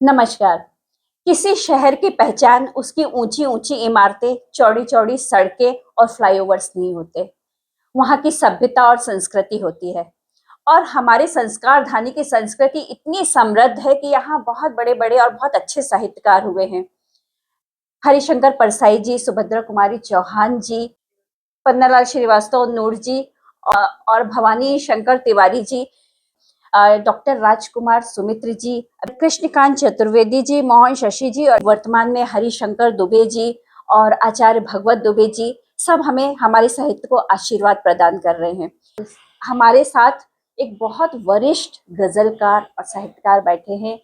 नमस्कार। किसी शहर की पहचान उसकी ऊंची ऊंची इमारतें, चौड़ी चौड़ी सड़कें और फ्लाईओवर्स नहीं होते। वहाँ की सभ्यता और संस्कृति होती है। और हमारे संस्कार धानी की संस्कृति इतनी समृद्ध है कि यहाँ बहुत बड़े बड़े और बहुत अच्छे साहित्यकार हुए हैं। हरिशंकर परसाई जी, सुभद्रा कुमारी चौहान जी, पन्नालाल श्रीवास्तव नूर जी, और भवानी शंकर तिवारी जी, डॉक्टर राजकुमार सुमित्र जी, कृष्णकांत चतुर्वेदी जी, मोहन शशि जी, और वर्तमान में हरिशंकर दुबे जी और आचार्य भगवत दुबे जी, सब हमें हमारे साहित्य को आशीर्वाद प्रदान कर रहे हैं। हमारे साथ एक बहुत वरिष्ठ गजलकार और साहित्यकार बैठे हैं,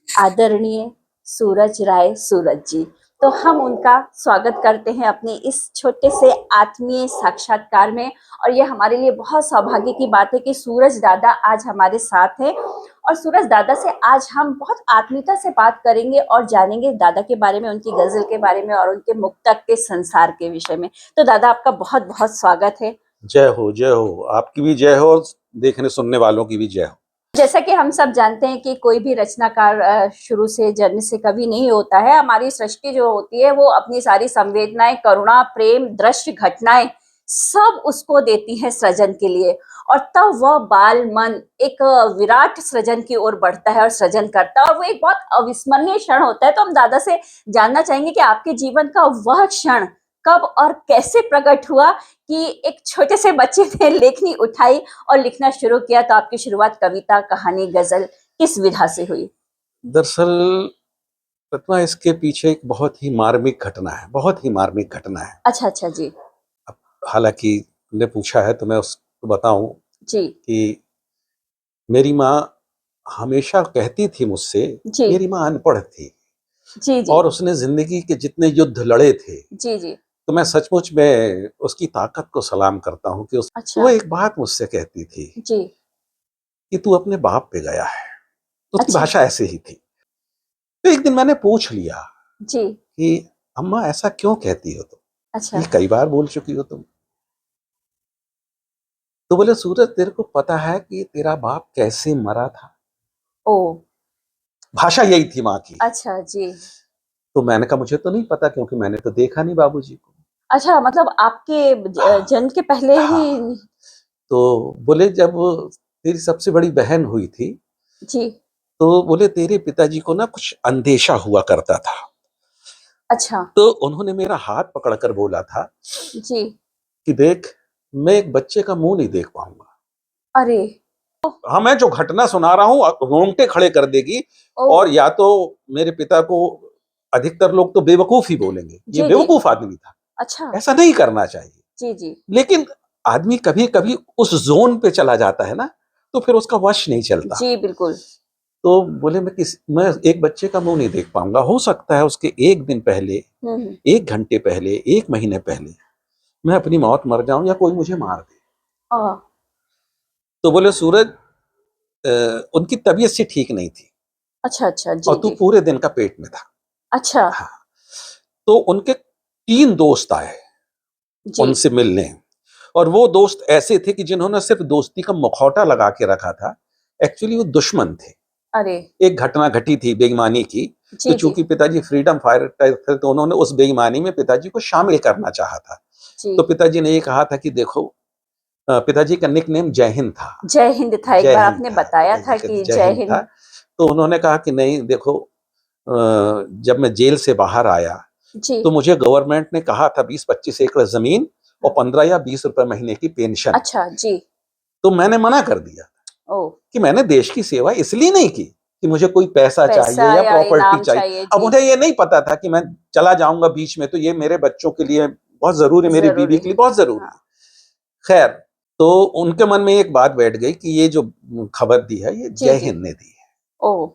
आदरणीय सूरज राय सूरज जी। तो हम उनका स्वागत करते हैं अपने इस छोटे से आत्मीय साक्षात्कार में। और ये हमारे लिए बहुत सौभाग्य की बात है कि सूरज दादा आज हमारे साथ हैं। और सूरज दादा से आज हम बहुत आत्मीयता से बात करेंगे और जानेंगे दादा के बारे में, उनकी गजल के बारे में और उनके मुक्तक के संसार के विषय में। तो दादा, आपका बहुत बहुत स्वागत है। जय हो, जय हो। आपकी भी जय हो और देखने सुनने वालों की भी जय हो। जैसा कि हम सब जानते हैं कि कोई भी रचनाकार शुरू से जन्म से कभी नहीं होता है। हमारी सृष्टि जो होती है वो अपनी सारी संवेदनाएं, करुणा, प्रेम, दृश्य घटनाएं सब उसको देती है सृजन के लिए। और तब वह बाल मन एक विराट सृजन की ओर बढ़ता है और सृजन करता है, और वो एक बहुत अविस्मरणीय क्षण होता है। तो हम दादा से जानना चाहेंगे कि आपके जीवन का वह क्षण कब और कैसे प्रकट हुआ कि एक छोटे से बच्चे ने लेखनी उठाई और लिखना शुरू किया। तो आपकी शुरुआत कविता, कहानी, गजल किस विधा से हुई? दरअसल प्रतिमा, इसके पीछे एक बहुत ही मार्मिक घटना है, बहुत ही मार्मिक घटना है। अच्छा अच्छा जी। अब हालांकि तुमने पूछा है तो मैं उसको बताऊं जी कि मेरी माँ हमेशा कहती थी मुझसे, जी मेरी माँ अनपढ़ थी जी जी और उसने जिंदगी के जितने युद्ध लड़े थे, जी जी। तो मैं सचमुच में उसकी ताकत को सलाम करता हूँ कि वो अच्छा एक बात मुझसे कहती थी जी। कि तू अपने बाप पे गया है। तो उसकी अच्छा भाषा ऐसे ही थी। तो एक दिन मैंने पूछ लिया जी। कि अम्मा ऐसा क्यों कहती हो तुम, अच्छा। ये कई बार बोल चुकी हो तुम। तो बोले, सूरज तेरे को पता है कि तेरा बाप कैसे मरा था? ओ। भाषा यही थी माँ की। अच्छा जी। तो मैंने कहा मुझे तो नहीं पता, क्योंकि मैंने तो देखा नहीं बाबूजी को। अच्छा, मतलब आपके हाँ, जन्म के पहले ही? हाँ। तो बोले, जब तेरी सबसे बड़ी बहन हुई थी जी। तो बोले तेरे पिताजी को ना कुछ अंदेशा हुआ करता था। अच्छा। तो उन्होंने मेरा हाथ पकड़कर बोला था जी। कि देख, मैं एक बच्चे का मुंह नहीं देख पाऊंगा। अरे। हाँ, मैं जो घटना सुना रहा हूँ रोंगटे खड़े कर देगी। ओ। और या तो मेरे पिता को अधिकतर लोग तो बेवकूफ ही बोलेंगे, ये जी जी। बेवकूफ आदमी था, अच्छा। ऐसा नहीं करना चाहिए। जी जी लेकिन आदमी कभी कभी उस जोन पे चला जाता है ना, तो फिर उसका वश नहीं चलता। जी, बिल्कुल। तो बोले, मैं एक बच्चे का मुंह नहीं देख पाऊंगा। हो सकता है उसके एक दिन पहले, हम्म। एक घंटे पहले, एक महीने पहले मैं अपनी मौत मर जाऊं या कोई मुझे मार दे। आ, तो बोले, सूरज, उनकी तबीयत से ठीक नहीं थी अच्छा अच्छा जी और तू जी। पूरे दिन का पेट में था। अच्छा। हाँ। तो उनके 3 दोस्त आए जी। उनसे मिलने। और वो दोस्त ऐसे थे कि जिन्होंने सिर्फ दोस्ती का मुखौटा लगा के रखा था, एक्चुअली वो दुश्मन थे। अरे। एक घटना घटी थी बेईमानी की। तो जी जी चूंकि पिताजी फ्रीडम फाइटर थे, तो उन्होंने उस बेईमानी में पिताजी को शामिल करना चाहा था। जी। तो पिताजी ने ये कहा था कि देखो, पिताजी का निक नेम जय हिंद था। जय हिंद था, एक जय बार हिंद आपने था, बताया पिताजी था का कि जय जय हिंद था। हिंद। तो उन्होंने कहा कि नहीं देखो, जब मैं जेल से बाहर आया जी। तो मुझे गवर्नमेंट ने कहा था 20-25 एकड़ जमीन और 15 या 20 रुपए महीने की पेंशन। अच्छा जी। तो मैंने मना कर दिया ओ। कि मैंने देश की सेवा इसलिए नहीं की कि मुझे कोई पैसा चाहिए पैसा या या प्रॉपर्टी इनाम चाहिए। चाहिए, अब जी उन्हें जी। ये नहीं पता था कि मैं चला जाऊंगा बीच में, तो ये मेरे बच्चों के लिए बहुत जरूरी, मेरी बीवी जरूरी के है। लिए बहुत जरूरी हाँ। है। खैर, तो उनके मन में एक बात बैठ गई कि ये जो खबर दी है ये जी जय जी। हिंद ने दी है। ओ।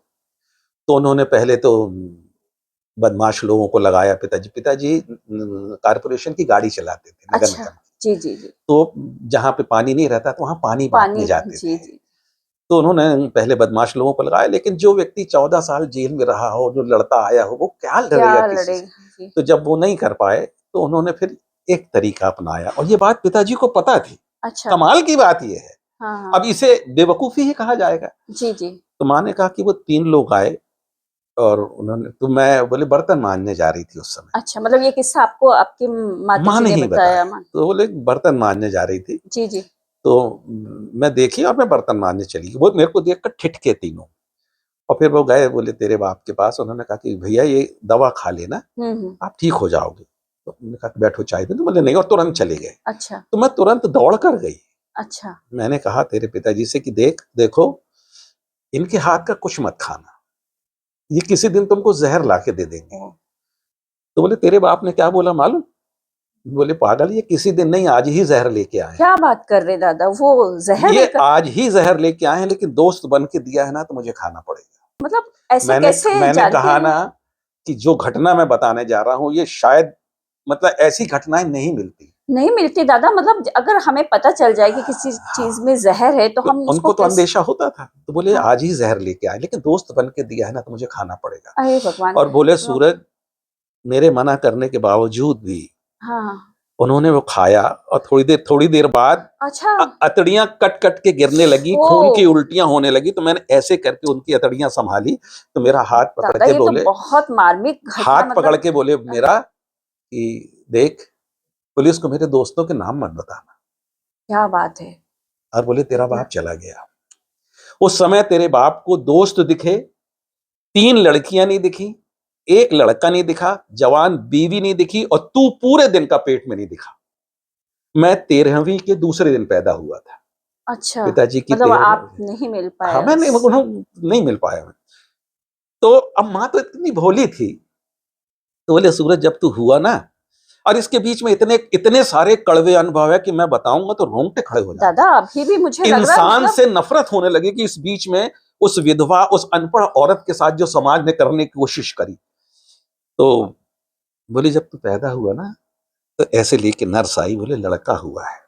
तो उन्होंने पहले तो बदमाश लोगों को लगाया। पिताजी पिताजी कारपोरेशन की गाड़ी चलाते थे, नगर अच्छा। निगम। जी जी जी। तो जहां पे पानी नहीं रहता तो वहां पानी बांटने पानी। जाते जी थे। जी। तो उन्होंने पहले बदमाश लोगों को लगाया, लेकिन जो व्यक्ति 14 साल जेल में रहा हो, जो लड़ता आया हो, वो क्या लड़ेगा क्या किसी से? लड़ेगा जी। तो जब वो नहीं कर पाए तो उन्होंने फिर एक तरीका अपनाया, और ये बात पिताजी को पता थी। अच्छा। कमाल की बात ये है, हाँ हाँ। अब इसे बेवकूफी ही कहा जाएगा। जी जी। तो माँ ने कहा कि वो 3 लोग आए और उन्होंने तो मैं बोले बर्तन मांजने जा रही थी उस समय। अच्छा, मतलब ये किस्सा आपको आपकी माँ माता जी ने ने ही बताया? बताया, माँ? तो बोले बर्तन मांजने जा रही थी। जी, जी। तो मैं देखी और मैं बर्तन मांजने चली गई। वो मेरे को देखकर ठिठके तीनों, और फिर वो गए बोले तेरे बाप के पास। उन्होंने कहा कि भैया ये दवा खा लेना, हुँ। आप ठीक हो जाओगे। तो मैंने कहा बैठो चाय दे दो, बोले नहीं, और तुरंत चले गए। अच्छा, तो मैं तुरंत दौड़ कर गई। अच्छा। मैंने कहा तेरे पिताजी से कि देखो इनके हाथ का कुछ मत खाना, ये किसी दिन तुमको जहर ला के दे देंगे। ओह! तो बोले तेरे बाप ने क्या बोला मालूम? बोले पागल, ये किसी दिन नहीं, आज ही जहर लेके आए हैं। क्या बात कर रहे दादा, वो ज़हर ये लेकर? आज ही जहर लेके आए हैं, लेकिन दोस्त बन के दिया है ना, तो मुझे खाना पड़ेगा। मतलब ऐसे मैंने कैसे मैंने जानते कहा हैं? ना कि जो घटना मैं बताने जा रहा हूँ, ये शायद मतलब ऐसी घटनाएं नहीं मिलती। नहीं मिलती दादा, मतलब अगर हमें पता चल जाए कि किसी चीज़ हाँ, में ज़हर है, तो तो हम उसको उनको तो कैसे? अंदेशा होता था। तो बोले हाँ, आज ही जहर लेके आए, लेकिन दोस्त बन के दिया है ना, तो मुझे खाना पड़ेगा। अरे भगवान! और बोले तो सूरज, मेरे मना करने के बावजूद भी हाँ, उन्होंने वो खाया, और थोड़ी देर बाद अच्छा। अतड़ियां कट कट के गिरने लगी, खून की ओह! उल्टियां होने लगी। तो मैंने ऐसे करके उनकी अतड़ियां संभाली, तो मेरा हाथ पकड़ दादा के ये तो बोले, बहुत मार्मिक घटना, हाथ पकड़ मतलब के बोले मेरा कि देख, पुलिस को मेरे दोस्तों के नाम मत बताना। क्या बात है। और बोले तेरा क्या? बाप चला गया। उस समय तेरे बाप को दोस्त दिखे, 3 लड़कियां नहीं दिखी, 1 लड़का नहीं दिखा, जवान बीवी नहीं दिखी, और तू पूरे दिन का पेट में नहीं दिखा। मैं 13वीं के दूसरे दिन पैदा हुआ था। अच्छा, पिताजी की मतलब 13वीं। आप नहीं मिल हाँ, पाए मैं उस। नहीं मिल पाया मैं। तो अब माँ तो इतनी भोली थी, तो बोले सूरज जब तू हुआ ना, और इसके बीच में इतने इतने सारे कड़वे अनुभव है कि मैं बताऊंगा तो रोंगटे खड़े हो दादा जाएंगे। अभी भी मुझे लग रहा है, इंसान मतलब से नफरत होने लगी कि इस बीच में उस विधवा, उस अनपढ़ औरत के साथ जो समाज ने करने की कोशिश करी। तो बोले जब तू पैदा हुआ ना, तो ऐसे लेके नर्स आई, बोले लड़का हुआ है।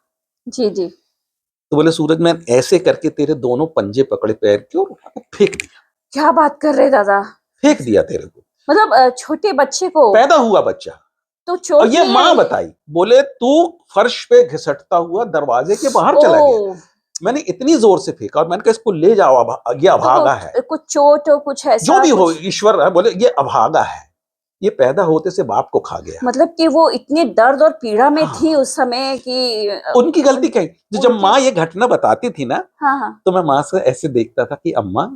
जी, जी। तो बोले सूरज मैं ऐसे करके तेरे दोनों पंजे पकड़े पैर के और फेंक दिया, क्या बात कर रहे दादा? फेंक दिया तेरे को। मतलब छोटे बच्चे को पैदा हुआ बच्चा। तो और चोट ये नहीं माँ आई? बताई, बोले तू फर्श पे घिसटता हुआ दरवाजे के बाहर चला गया। ओह! मैंने इतनी जोर से फेंका, और मैंने कहा इसको ले जाओ, ये तो अभागा है। कुछ चोट और कुछ जो ऐसा भी हो, कुछ? ईश्वर है, बोले ये अभागा है, ये पैदा होते से बाप को खा गया। मतलब कि वो इतने दर्द और पीड़ा में थी हाँ, उस समय कि उनकी गलती क्या है? तो जब उनकी। माँ ये घटना बताती थी ना, हाँ, हाँ। तो मैं माँ से ऐसे देखता था कि अम्मा,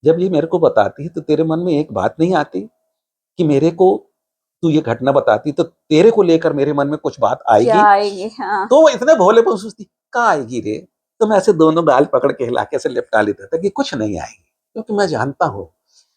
जब ये मेरे को बताती है तो तेरे मन में एक बात नहीं आती कि मेरे को तू ये घटना बताती तो तेरे को लेकर मेरे मन में कुछ बात क्या आएगी? आएगी? हाँ। तो वो इतने भोले पर सोचती कहाँ आएगी रे। तो मैं ऐसे दोनों गाल पकड़ के हिला के ऐसे लिपटा लेता था कि कुछ नहीं आएगी, क्योंकि मैं जानता हूँ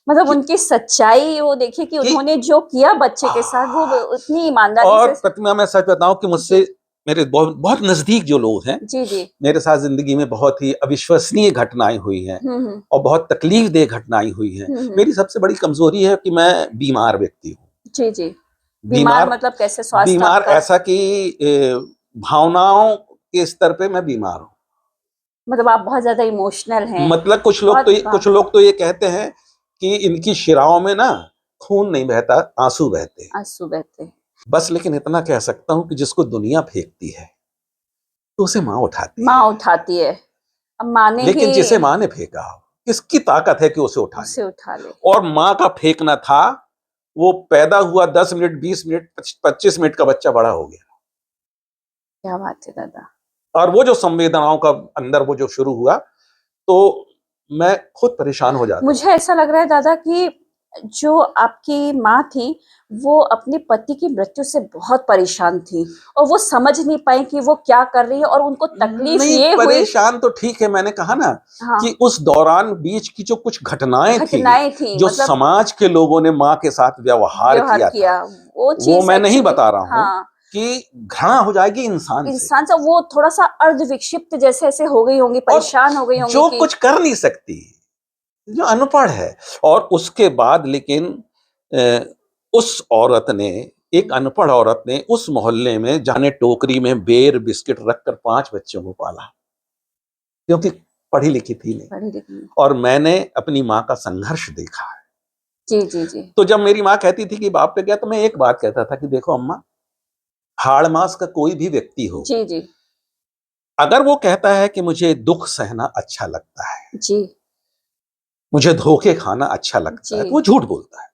मतलब कि, उनकी सच्चाई वो देखिए कि कि उन्होंने जो किया बच्चे के साथ, वो उतनी ईमानदारी और से। प्रतिमा मैं सच बताऊं कि जी, मुझसे मेरे बहुत बहुत नजदीक जो लोग हैं, जी, जी। मेरे साथ जिंदगी में बहुत ही अविश्वसनीय घटनाएं हुई हैं, हुँ, और बहुत तकलीफदेह घटनाएं हुई हैं। हुँ। मेरी सबसे बड़ी कमजोरी है कि मैं बीमार व्यक्ति हूँ। जी, जी। बीमार बीमार, मतलब कैसे स्वास्थ्य बीमार आपका? ऐसा कि भावनाओं के स्तर पे मैं बीमार हूँ। मतलब आप बहुत ज़्यादा इमोशनल हैं, मतलब बहुत कुछ लोग तो ये कहते हैं कि इनकी शिराओं में ना खून नहीं बहता, आंसू बहते हैं। आँसू बहते हैं। बस लेकिन इतना कह सकता हूँ कि जिसको दुनिया फेंकती है, तो उसे माँ उठाती माँ है। उठाती है, अब माँ ने भी लेकिन जिसे माँ ने फेंका हो, किसकी ताकत है कि उसे उठा ले? उसे उठा ले। और माँ का फेंकना था, वो पैदा हुआ 10 मिनट, 20 मिनट, 25 मिनट का बच्चा बड़ा हो गया। क्या बात है दादा! और वो जो संवेदनाओं का अंदर वो जो शुरू हुआ, तो मैं खुद परेशान हो जाता हूँ। मुझे ऐसा लग रहा है दादा कि जो आपकी माँ थी, वो अपने पति की मृत्यु से बहुत परेशान थी और वो समझ नहीं पाई कि वो क्या कर रही है, और उनको तकलीफ नहीं, ये हुई। परेशान तो ठीक है, मैंने कहा ना कि हाँ, उस दौरान बीच की जो कुछ घटनाएं थी, घटनाएँ थी, जो मतलब समाज के लोगों ने माँ के साथ व्यवहार व्यवहार किया था, किया, वो वो चीज़ मैं नहीं एक्चुअली। बता रहा हूँ हाँ, कि घृणा हो जाएगी इंसान से, इंसान सा वो थोड़ा-सा अर्ध-विक्षिप्त जैसे ऐसे हो गई होंगी, और परेशान हो गई होंगी जो कि कुछ कर नहीं सकती, जो अनपढ़ है। और उसके बाद लेकिन अ, उस औरत ने, एक अनपढ़ औरत ने उस मोहल्ले में जाने टोकरी में बेर बिस्किट रखकर 5 बच्चों को पाला, क्योंकि पढ़ी लिखी थी नहीं। पढ़ी-लिखी। और मैंने अपनी माँ का संघर्ष देखा है। जी, जी, जी। तो जब मेरी माँ कहती थी कि बाप पे गया, तो मैं एक बात कहता था कि देखो अम्मा, हाड़ मास का कोई भी व्यक्ति हो, जी, जी। अगर वो कहता है कि मुझे दुख सहना अच्छा लगता है, जी। मुझे धोखे खाना अच्छा लगता है, जी। तो वो झूठ बोलता है।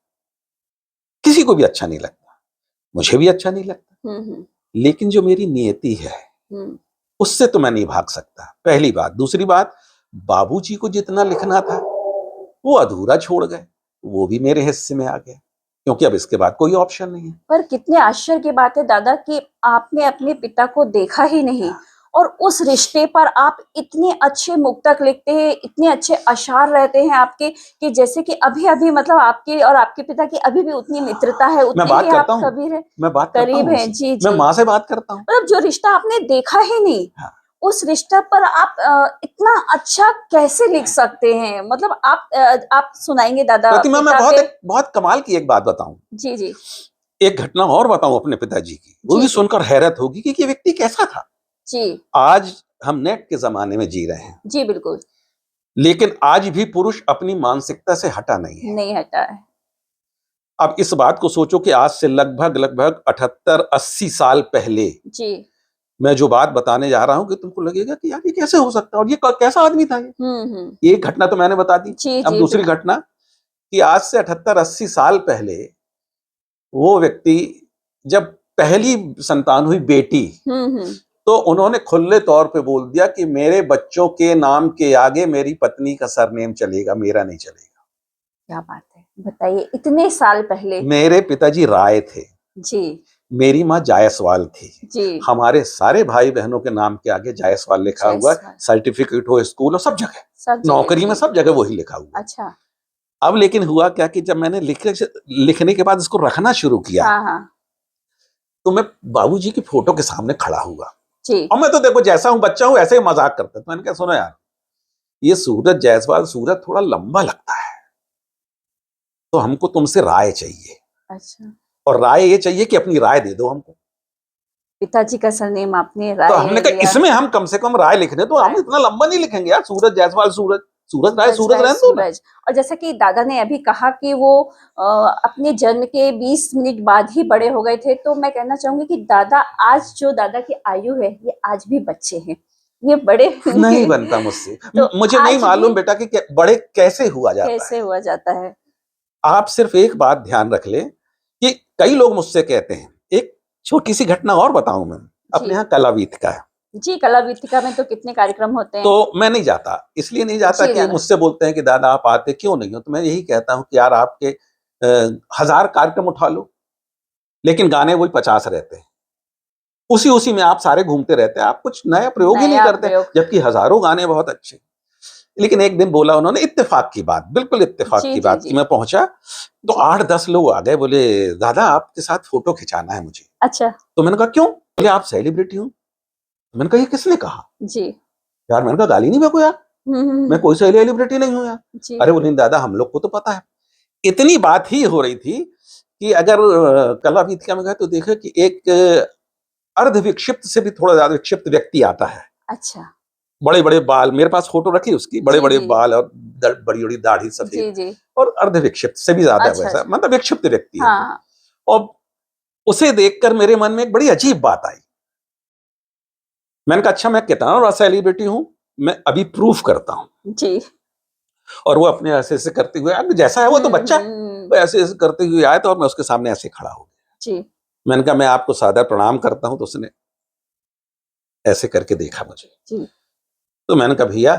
किसी को भी अच्छा नहीं लगता, मुझे भी अच्छा नहीं लगता। हम्म। लेकिन जो मेरी नियति है हम्म। उससे तो मैं नहीं भाग सकता, पहली बात। दूसरी बात, बाबूजी को जितना लिखना था वो अधूरा छोड़ गए, वो भी मेरे हिस्से में आ गया, क्योंकि अब इसके बाद कोई ऑप्शन नहीं है। पर कितने आश्चर्य की बात है दादा कि आपने अपने पिता को देखा ही नहीं और उस रिश्ते पर आप इतने अच्छे मुक्तक लिखते हैं, इतने अच्छे अशार रहते हैं आपके कि जैसे कि अभी अभी मतलब आपके और आपके पिता की अभी भी उतनी मित्रता है, मैं उतने बात ही आप करता हूँ, करीब है, मैं बात करता करीब हूँ हैं। उनसे, जी मैं जी, माँ से बात करता हूँ। मतलब जो रिश्ता आपने देखा ही नहीं, हाँ। उस रिश्ता पर आप इतना अच्छा कैसे लिख सकते हैं? मतलब आप सुनाएंगे दादा प्रतिमा, मैं पिता पे? बहुत कमाल की एक बात बताऊं, जी जी एक घटना और बताऊं अपने पिताजी की, वो जी भी जी सुनकर हैरत होगी कि ये व्यक्ति कैसा था। जी आज हम नेट के जमाने में जी रहे हैं, जी, बिल्कुल लेकिन आज भी पुरुष अपनी मानसिकता से हटा नहीं है। नहीं हटा है। अब इस बात को सोचो कि आज से लगभग लगभग 78-80 साल पहले जी। मैं जो बात बताने जा रहा हूं कि तुमको लगेगा कि यार ये कैसे हो सकता है, और ये कैसा आदमी था हम्म। ये एक घटना तो मैंने बता दी। जी अब जी दूसरी घटना कि आज से 78-80 साल पहले वो व्यक्ति, जब पहली संतान हुई बेटी, हम्म। तो उन्होंने खुले तौर पे बोल दिया कि मेरे बच्चों के नाम के आगे मेरी पत्नी का सरनेम चलेगा, मेरा नहीं चलेगा। क्या बात है, बताइए इतने साल पहले। मेरे पिताजी राय थे, जी मेरी माँ जायसवाल थी। जी। हमारे सारे भाई बहनों के नाम के आगे जायसवाल लिखा हुआ है, जायसवाल सर्टिफिकेट हो स्कूल और सब जगह, सब जगह। नौकरी में जी। सब जगह वही लिखा हुआ है। अच्छा। अब लेकिन हुआ क्या कि जब मैंने लिखने के बाद इसको रखना शुरू किया, हाँ हाँ। तो मैं बाबूजी की फोटो के सामने खड़ा हुआ, जी। और मैं तो देखो जैसा हूं, बच्चा हूं, ऐसे ही मजाक करता। तो मैंने कहा सुनो यार, ये सूरज जायसवाल सूरज थोड़ा लंबा लगता है, तो हमको तुमसे राय चाहिए, अच्छा, और राय ये चाहिए कि अपनी राय दे दो हमको। पिताजी का सरनेम आपने तो राय हमने ले कहा लिया। इसमें हम कम से कम राय लिख दें, तो हम राय। इतना लंबा नहीं लिखेंगे यार, सूरज जायसवाल सूरज, सूरज राय सूरज सूरज राय रहने दो ना। सूरज। और जैसा कि दादा ने अभी कहा कि वो अपने जन्म के 20 मिनट बाद ही बड़े हो गए थे, तो मैं कहना चाहूंगी कि दादा आज जो दादा की आयु है ये आज भी बच्चे हैं, ये बड़े नहीं बनता मुझसे, तो मुझे नहीं आज भी मालूम बेटा कि बड़े कैसे हुआ जाता कैसे है। हुआ जाता है? आप सिर्फ एक बात ध्यान रख ले कि कई लोग मुझसे कहते हैं, एक छोटी सी घटना और बताऊं मैं, अपने जी यहाँ कला वीत का है। जी, कला विथिका में तो कितने कार्यक्रम होते हैं। तो मैं नहीं जाता, इसलिए नहीं जाता जी कि दादा। मुझसे बोलते हैं कि दादा आप आते क्यों नहीं हो, तो मैं यही कहता हूं कि यार आपके 1000 कार्यक्रम उठा लो, लेकिन गाने वही 50 रहते हैं, उसी उसी में आप सारे घूमते रहते हैं, आप कुछ नया प्रयोग ही नहीं नया करते, प्रयोग। जबकि हजारों गाने बहुत अच्छे। लेकिन एक दिन बोला उन्होंने, इत्तेफाक की बात, बिल्कुल इत्तेफाक जी की जी बात, कि जी मैं पहुंचा तो जी। 8-10 लोग आ गए, बोले दादा आपके साथ फोटो खिंचाना है मुझे। अच्छा। तो मैंने कहा क्यों, बोले आप सेलिब्रिटी हो। मैंने कहा ये किसने कहा जी। यार, मैंने कहा गाली नहीं मेरे को यार, मैं हम्म। कोई सेलिब्रिटी नहीं हूं यार। जी। अरे बोले दादा हम लोग को तो पता है। इतनी बात ही हो रही थी कि अगर कला वीथिका में गए तो देखे कि एक अर्ध विक्षिप्त से भी थोड़ा ज्यादा विक्षिप्त व्यक्ति आता है, अच्छा। बड़े बड़े बाल, मेरे पास फोटो रखी उसकी, बड़े जी बड़े जी बाल और बड़ी बड़ी दाढ़ी सफेद, जी जी। और अर्ध विक्षिप्त से भी ज्यादा अच्छा वैसा, अच्छा। मतलब विक्षिप्त व्यक्ति है वो। हाँ। और उसे देखकर मेरे मन में एक बड़ी अजीब बात आई। मैंने कहा अच्छा मैं कितना बड़ा सेलिब्रिटी हूं, मैं अभी प्रूफ करता हूं। जी। और वो अपने ऐसे ऐसे करते हुए, अब जैसा है वो तो बच्चा है, वो ऐसे ऐसे करते हुए आया था, और मैं उसके सामने ऐसे खड़ा हो गया। जी मैंने कहा मैं आपको सादर प्रणाम करता हूं, तो उसने ऐसे करके देखा मुझे। जी। तो मैंने कहा भैया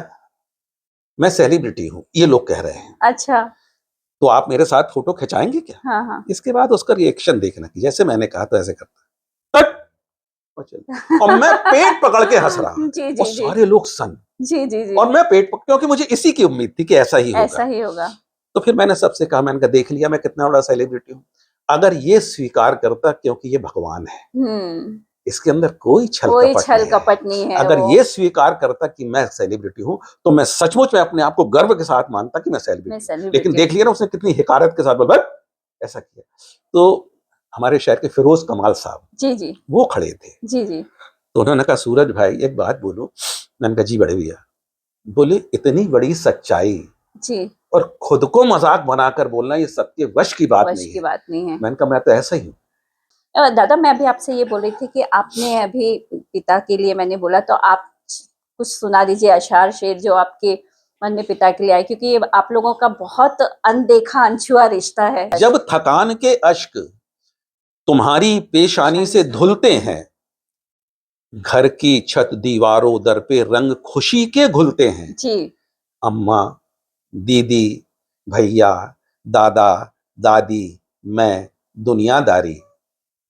मैं सेलिब्रिटी हूं, ये लोग कह रहे हैं, अच्छा। तो आप मेरे साथ फोटो खिंचाएंगे क्या। हाँ हाँ। इसके बाद उसका रिएक्शन देखना कि जैसे मैंने कहा तो ऐसे करता, "हट!" और चल, और मैं पेट पकड़ के हंस रहा, जी और जी जी सारे लोग सन, जी जी जी। और मैं क्योंकि मुझे इसी की उम्मीद थी कि ऐसा ही ऐसा होगा। ही होगा। तो फिर मैंने सबसे कहा, मैंने कहा देख लिया मैं कितना बड़ा सेलिब्रिटी हूं, अगर ये स्वीकार करता, क्योंकि ये भगवान है, हम्म। इसके अंदर कोई छल कोई कपट छल नहीं है, कपट नहीं है अगर वो। ये स्वीकार करता कि मैं सेलिब्रिटी हूं, तो मैं सचमुच में अपने आप को गर्व के साथ मानता कि मैं मैं सेलिब्रिटी हूं। लेकिन सेलिब्रिटी हूँ। देख लिया ना उसने कितनी हिकारत के साथ बोला, "बस!" ऐसा किया। तो हमारे शहर के फिरोज कमाल साहब जी जी वो खड़े थे, जी जी तो उन्होंने कहा सूरज भाई एक बात बोलो। मैंने कहा जी बड़े भैया। बोले इतनी बड़ी सच्चाई जी। और खुद को मजाक बनाकर बोलना, ये सबके वश की बात वश नहीं की है। बात नहीं है। मैंने कहा मैं तो ऐसा ही हूँ। दादा मैं अभी आपसे ये बोल रही थी कि आपने अभी पिता के लिए मैंने बोला, तो आप कुछ सुना दीजिए अशार शेर जो आपके मन में पिता के लिए आए, क्योंकि ये आप लोगों का बहुत अनदेखा अनछुआ रिश्ता है। जब थकान के अश्क तुम्हारी पेशानी से धुलते हैं, घर की छत दीवारों दर पे रंग खुशी के घुलते हैं। जी अम्मा, दीदी, भैया, दादा, दादी, मैं, दुनियादारी,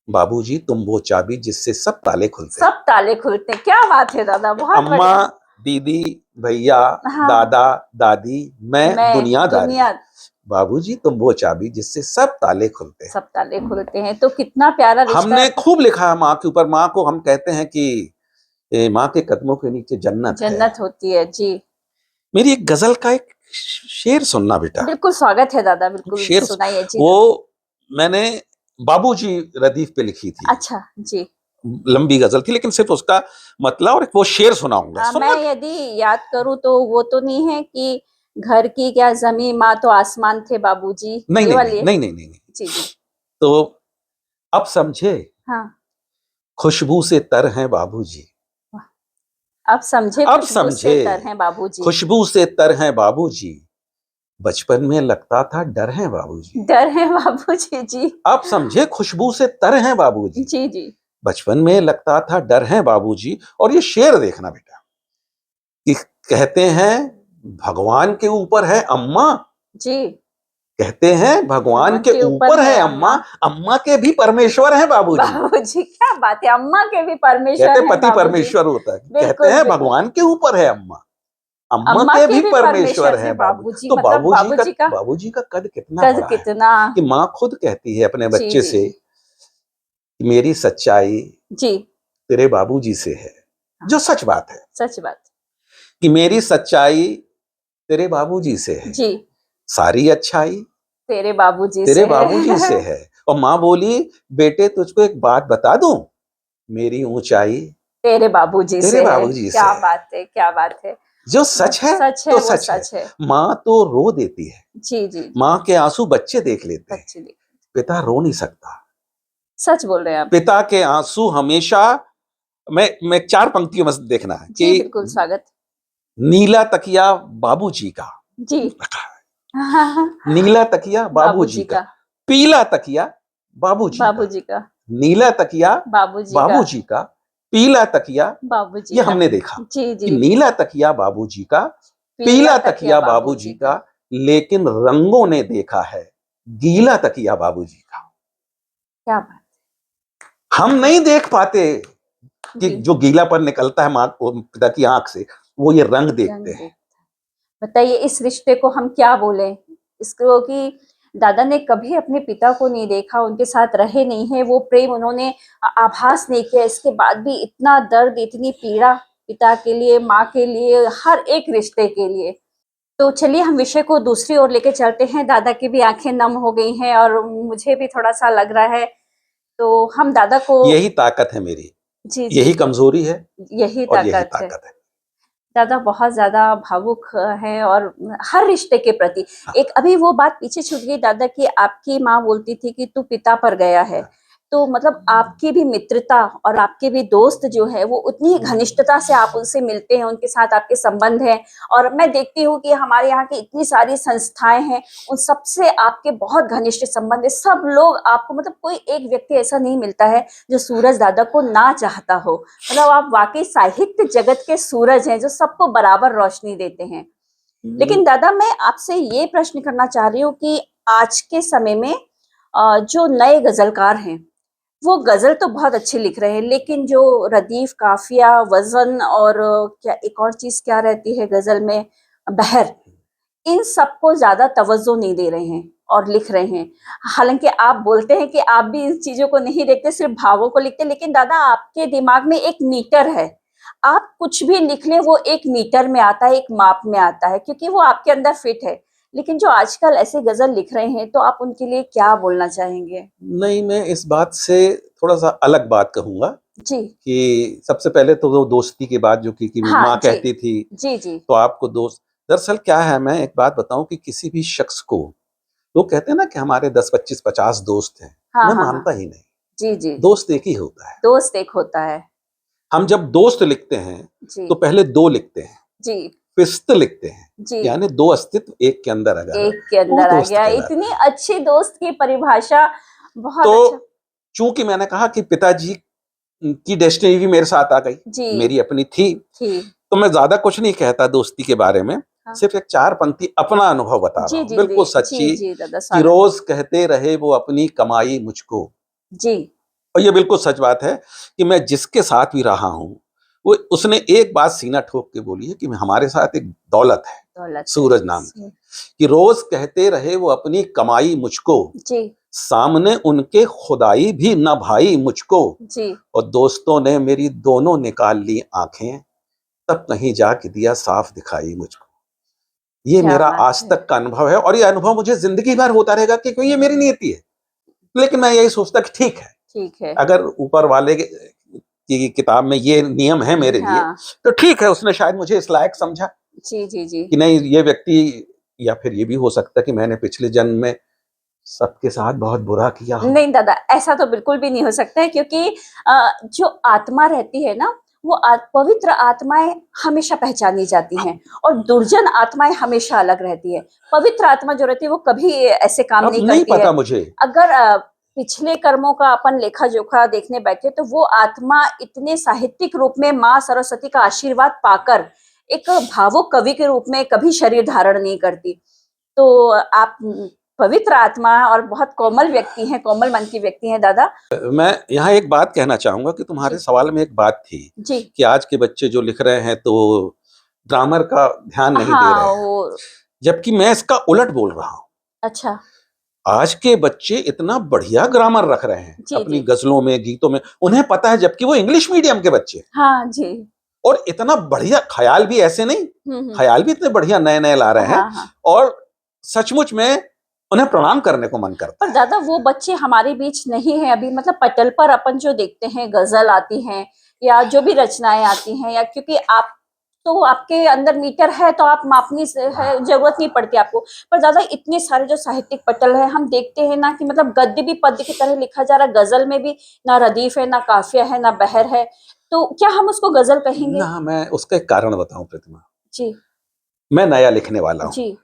बाबूजी तुम वो चाबी जिससे सब ताले खुलते हैं। सब ताले खुलते हैं। क्या बात है दादा, बहुत अम्मा, बढ़िया। दीदी, भैया, हाँ, दादा, दादी, मैं, मैं दुनियादारी, दुनिया, बाबूजी तुम वो चाबी जिससे सब ताले खुलते हैं। सब ताले खुलते हैं। तो कितना प्यारा रिश्ता हमने है। खूब लिखा है माँ के ऊपर। माँ को हम कहते हैं कि माँ के कदमों के नीचे जन्नत है। जन्नत होती है। जी मेरी एक गजल का एक शेर सुनना बेटा। बिल्कुल स्वागत है दादा, बिल्कुल शेर सुनाइए जी। वो मैंने बाबूजी रदीफ पे लिखी थी। अच्छा जी। लंबी गजल थी, लेकिन सिर्फ उसका मतलब और वो शेर सुनाऊंगा। मैं सुनना। यदि याद करूं तो वो तो नहीं है कि घर की क्या जमीन माँ तो आसमान थे बाबूजी, नहीं ये नहीं वाली नहीं है? नहीं नहीं नहीं नहीं। जी जी। तो अब समझे हाँ, खुशबू से तर हैं बाबूजी। अब समझे अब खुशबू से समझे तर हैं बाबूजी। खुशबू से तर हैं बाबूजी। बचपन में लगता था डर हैं बाबूजी। डर है बाबूजी। जी अब समझे खुशबू से तर हैं बाबूजी। जी जी। बचपन में लगता था डर हैं बाबूजी। और ये शेर देखना बेटा कि कहते हैं भगवान के ऊपर है अम्मा। जी कहते हैं भगवान के ऊपर है अम्मा। अम्मा। अम्मा के भी परमेश्वर हैं बाबूजी। बाबूजी क्या बात है, अम्मा के भी परमेश्वर कहते हैं पति बाबूजी। परमेश्वर होता है, कहते बिल्कुल हैं बिल्कुल। भगवान के ऊपर है अम्मा। अम्मा अम्मा के के भी भी परमेश्वर हैं बाबू। बाबूजी, तो मतलब बाबूजी का कद कितना कद बड़ा है कितना। कि माँ खुद कहती है अपने जी बच्चे जी से कि मेरी सच्चाई जी। तेरे बाबूजी से है। जो सच बात है सच बात। कि मेरी सच्चाई तेरे बाबूजी से है। जी सारी अच्छाई तेरे बाबूजी तेरे से बाबूजी से है। है। और माँ बोली बेटे तुझको एक बात बता दूं, मेरी ऊंचाई तेरे बाबूजी तेरे से है। बाबूजी से क्या है। बात है, क्या बात है। जो सच है सच है, तो वो सच है। सच है। माँ तो रो देती है, जी जी। माँ के आंसू बच्चे देख लेते हैं, बच्चे देख, पिता रो नहीं सकता। सच बोल रहे हैं आप। पिता के आंसू हमेशा मैं चार पंक्तियों में देखना है जी कि बिल्कुल स्वागत। नीला तकिया बाबूजी का, जी नीला तकिया बाबूजी बाबूजी का, का, पीला तकिया बाबूजी का, बाबूजी का, नीला तकिया बाबूजी का, बाबूजी का, पीला तकिया। बाबूजी ये का। हमने देखा जी कि जी। नीला तकिया बाबूजी का, पीला पीला तकिया तकिया बाबूजी बाबूजी का। का, लेकिन रंगों ने देखा है गीला तकिया बाबूजी का। क्या बात। हम नहीं देख पाते कि जी जो गीलापन निकलता है माँ पिता की आंख से, वो ये रंग रंग देखते हैं। देखता। बताइए इस रिश्ते को हम क्या बोले इसको, कि दादा ने कभी अपने पिता को नहीं देखा, उनके साथ रहे नहीं है, वो प्रेम उन्होंने आभास नहीं किया, इसके बाद भी इतना दर्द, इतनी पीड़ा पिता के लिए, माँ के लिए, हर एक रिश्ते के लिए। तो चलिए हम विषय को दूसरी ओर लेके चलते हैं। दादा की भी आंखें नम हो गई हैं और मुझे भी थोड़ा सा लग रहा है। तो हम दादा को, यही ताकत है मेरी, जी जी, यही कमजोरी है यही और यही ताकत है। ताकत है। दादा बहुत ज्यादा भावुक है और हर रिश्ते के प्रति। हाँ, एक अभी वो बात पीछे छूट गई दादा की, आपकी माँ बोलती थी कि तू पिता पर गया है। हाँ। तो मतलब आपकी भी मित्रता और आपके भी दोस्त जो है वो उतनी घनिष्ठता से आप उनसे मिलते हैं, उनके साथ आपके संबंध हैं। और मैं देखती हूँ कि हमारे यहाँ की इतनी सारी संस्थाएं हैं, उन सबसे आपके बहुत घनिष्ठ संबंध है। सब लोग आपको, मतलब कोई एक व्यक्ति ऐसा नहीं मिलता है जो सूरज दादा को ना चाहता हो। मतलब आप वाकई साहित्य जगत के सूरज हैं जो सबको बराबर रोशनी देते हैं। लेकिन दादा मैं आपसे ये प्रश्न करना चाह रही हूँ कि आज के समय में जो नए गजलकार हैं वो गजल तो बहुत अच्छे लिख रहे हैं, लेकिन जो रदीफ, काफिया, वजन और क्या एक और चीज क्या रहती है गजल में, बहर, इन सबको ज्यादा तवज्जो नहीं दे रहे हैं और लिख रहे हैं। हालांकि आप बोलते हैं कि आप भी इन चीजों को नहीं देखते, सिर्फ भावों को लिखते, लेकिन दादा आपके दिमाग में एक मीटर है। आप कुछ भी लिख लें वो एक मीटर में आता है, एक माप में आता है, क्योंकि वो आपके अंदर फिट है। लेकिन जो आजकल ऐसे गजल लिख रहे हैं तो आप उनके लिए क्या बोलना चाहेंगे? नहीं, मैं इस बात से थोड़ा सा अलग बात कहूंगा जी कि सबसे पहले तो वो दोस्ती की बात जो कि हाँ माँ जी कहती थी जी जी। तो आपको दोस्त, दरअसल क्या है, मैं एक बात बताऊं कि किसी भी शख्स को, लोग कहते हैं ना कि हमारे 10 25 50 दोस्त हैं, हाँ मैं हाँ हाँ। मानता ही नहीं। जी जी। दोस्त एक ही होता है। दोस्त एक होता है। हम जब दोस्त लिखते हैं जी तो पहले दो लिखते हैं, जी। फिस्त लिखते हैं, जी यानी दो अस्तित्व एक के अंदर अगर है, एक के वो अंदर आ दोस्त गया। कहलाता इतनी है। अच्छी दोस्त की परिभाषा, बहुत अच्छा। तो चूंकि मैंने कहा कि पिताजी की डेस्टिनी भी मेरे साथ आ गई, जी मेरी अपनी थी, थी। तो मैं ज्यादा कुछ नहीं कहता दोस्ती के बारे में, हाँ। सिर्फ एक 4 पंक्ति अपना अनुभव बता रहा जी हूं, जी बिल्कुल जी सच्ची, जी दादा, कि स्वागत। रोज कहते रहे वो अपनी कमाई मुझको। जी और ये बिल्कुल सच बात है कि मैं जिसके साथ भी रहा हूं, वो उसने एक बात सीना ठोक के बोली है कि हमारे साथ एक दौलत है, दौलत है। सूरज नाम की, कि रोज कहते रहे वो अपनी कमाई मुझको, जी सामने उनके खुदाई भी न भाई मुझको, जी और दोस्तों ने मेरी दोनों निकाल ली आंखें, तब कहीं जाके दिया साफ दिखाई मुझको। ये क्या मेरा बात आज है। तक का अनुभव है, और ये अनुभव मुझे जिंदगी भर होता रहेगा, क्योंकि ये मेरी नियति है। लेकिन मैं यही सोचता कि ठीक है, ठीक है। अगर ऊपर वाले की किताब में ये नियम है मेरे लिए, हाँ। तो ठीक है, उसने शायद मुझे इस लायक समझा जी जी जी। कि नहीं ये व्यक्ति, या फिर ये भी हो सकता है कि मैंने पिछले जन्म में सबके साथ बहुत बुरा किया हो। नहीं दादा, ऐसा तो बिल्कुल भी नहीं हो सकता है, क्योंकि जो आत्मा रहती है ना, वो पवित्र आत्माएं हमेशा पहचानी जाती हैं, और दुर्जन आत्माएं हमेशा अलग रहती है। पवित्र आत्मा जो रहती है वो कभी ऐसे काम अब नहीं नहीं करती है। पता मुझे। अगर पिछले कर्मों का अपन लेखा जोखा देखने बैठे, तो वो आत्मा इतने साहित्यिक रूप में माँ सरस्वती का आशीर्वाद पाकर एक भावुक कवि के रूप में कभी शरीर धारण नहीं करती। तो आप पवित्र आत्मा और बहुत कोमल व्यक्ति हैं, कोमल मन की व्यक्ति हैं दादा। मैं यहाँ एक बात कहना चाहूंगा कि तुम्हारे जी सवाल में एक बात थी जी। कि आज के बच्चे जो लिख रहे हैं तो ग्रामर का ध्यान नहीं दे हाँ रहे हैं, वो। जबकि मैं इसका उलट बोल रहा हूँ। अच्छा। आज के बच्चे इतना बढ़िया ग्रामर रख रहे हैं जी अपनी जी। गजलों में, गीतों में, उन्हें पता है, जबकि वो इंग्लिश मीडियम के बच्चे हैं। हाँ जी। और इतना बढ़िया ख्याल भी ऐसे नहीं, हम्म। ख्याल भी इतने बढ़िया नए नए ला रहे हैं, हाँ हाँ। और सचमुच में उन्हें प्रणाम करने को मन करता पर है। दादा वो बच्चे हमारे बीच नहीं है अभी, मतलब पटल पर अपन जो देखते हैं गजल आती हैं या जो भी रचनाएं आती हैं, या क्योंकि आप तो आपके अंदर मीटर है तो आप मापनी से है, जरूरत नहीं पड़ती आपको। पर दादा इतने सारे जो साहित्यिक पटल है हम देखते हैं ना, कि मतलब गद्य भी पद्य की तरह लिखा जा रहा है, गजल में भी ना रदीफ है, ना काफिया है, ना बहर है, तो क्या हम उसको गजल कहेंगे? ना, मैं उसका एक कारण बताऊं प्रतिमा। जी मैं नया लिखने वाला हूं, जी।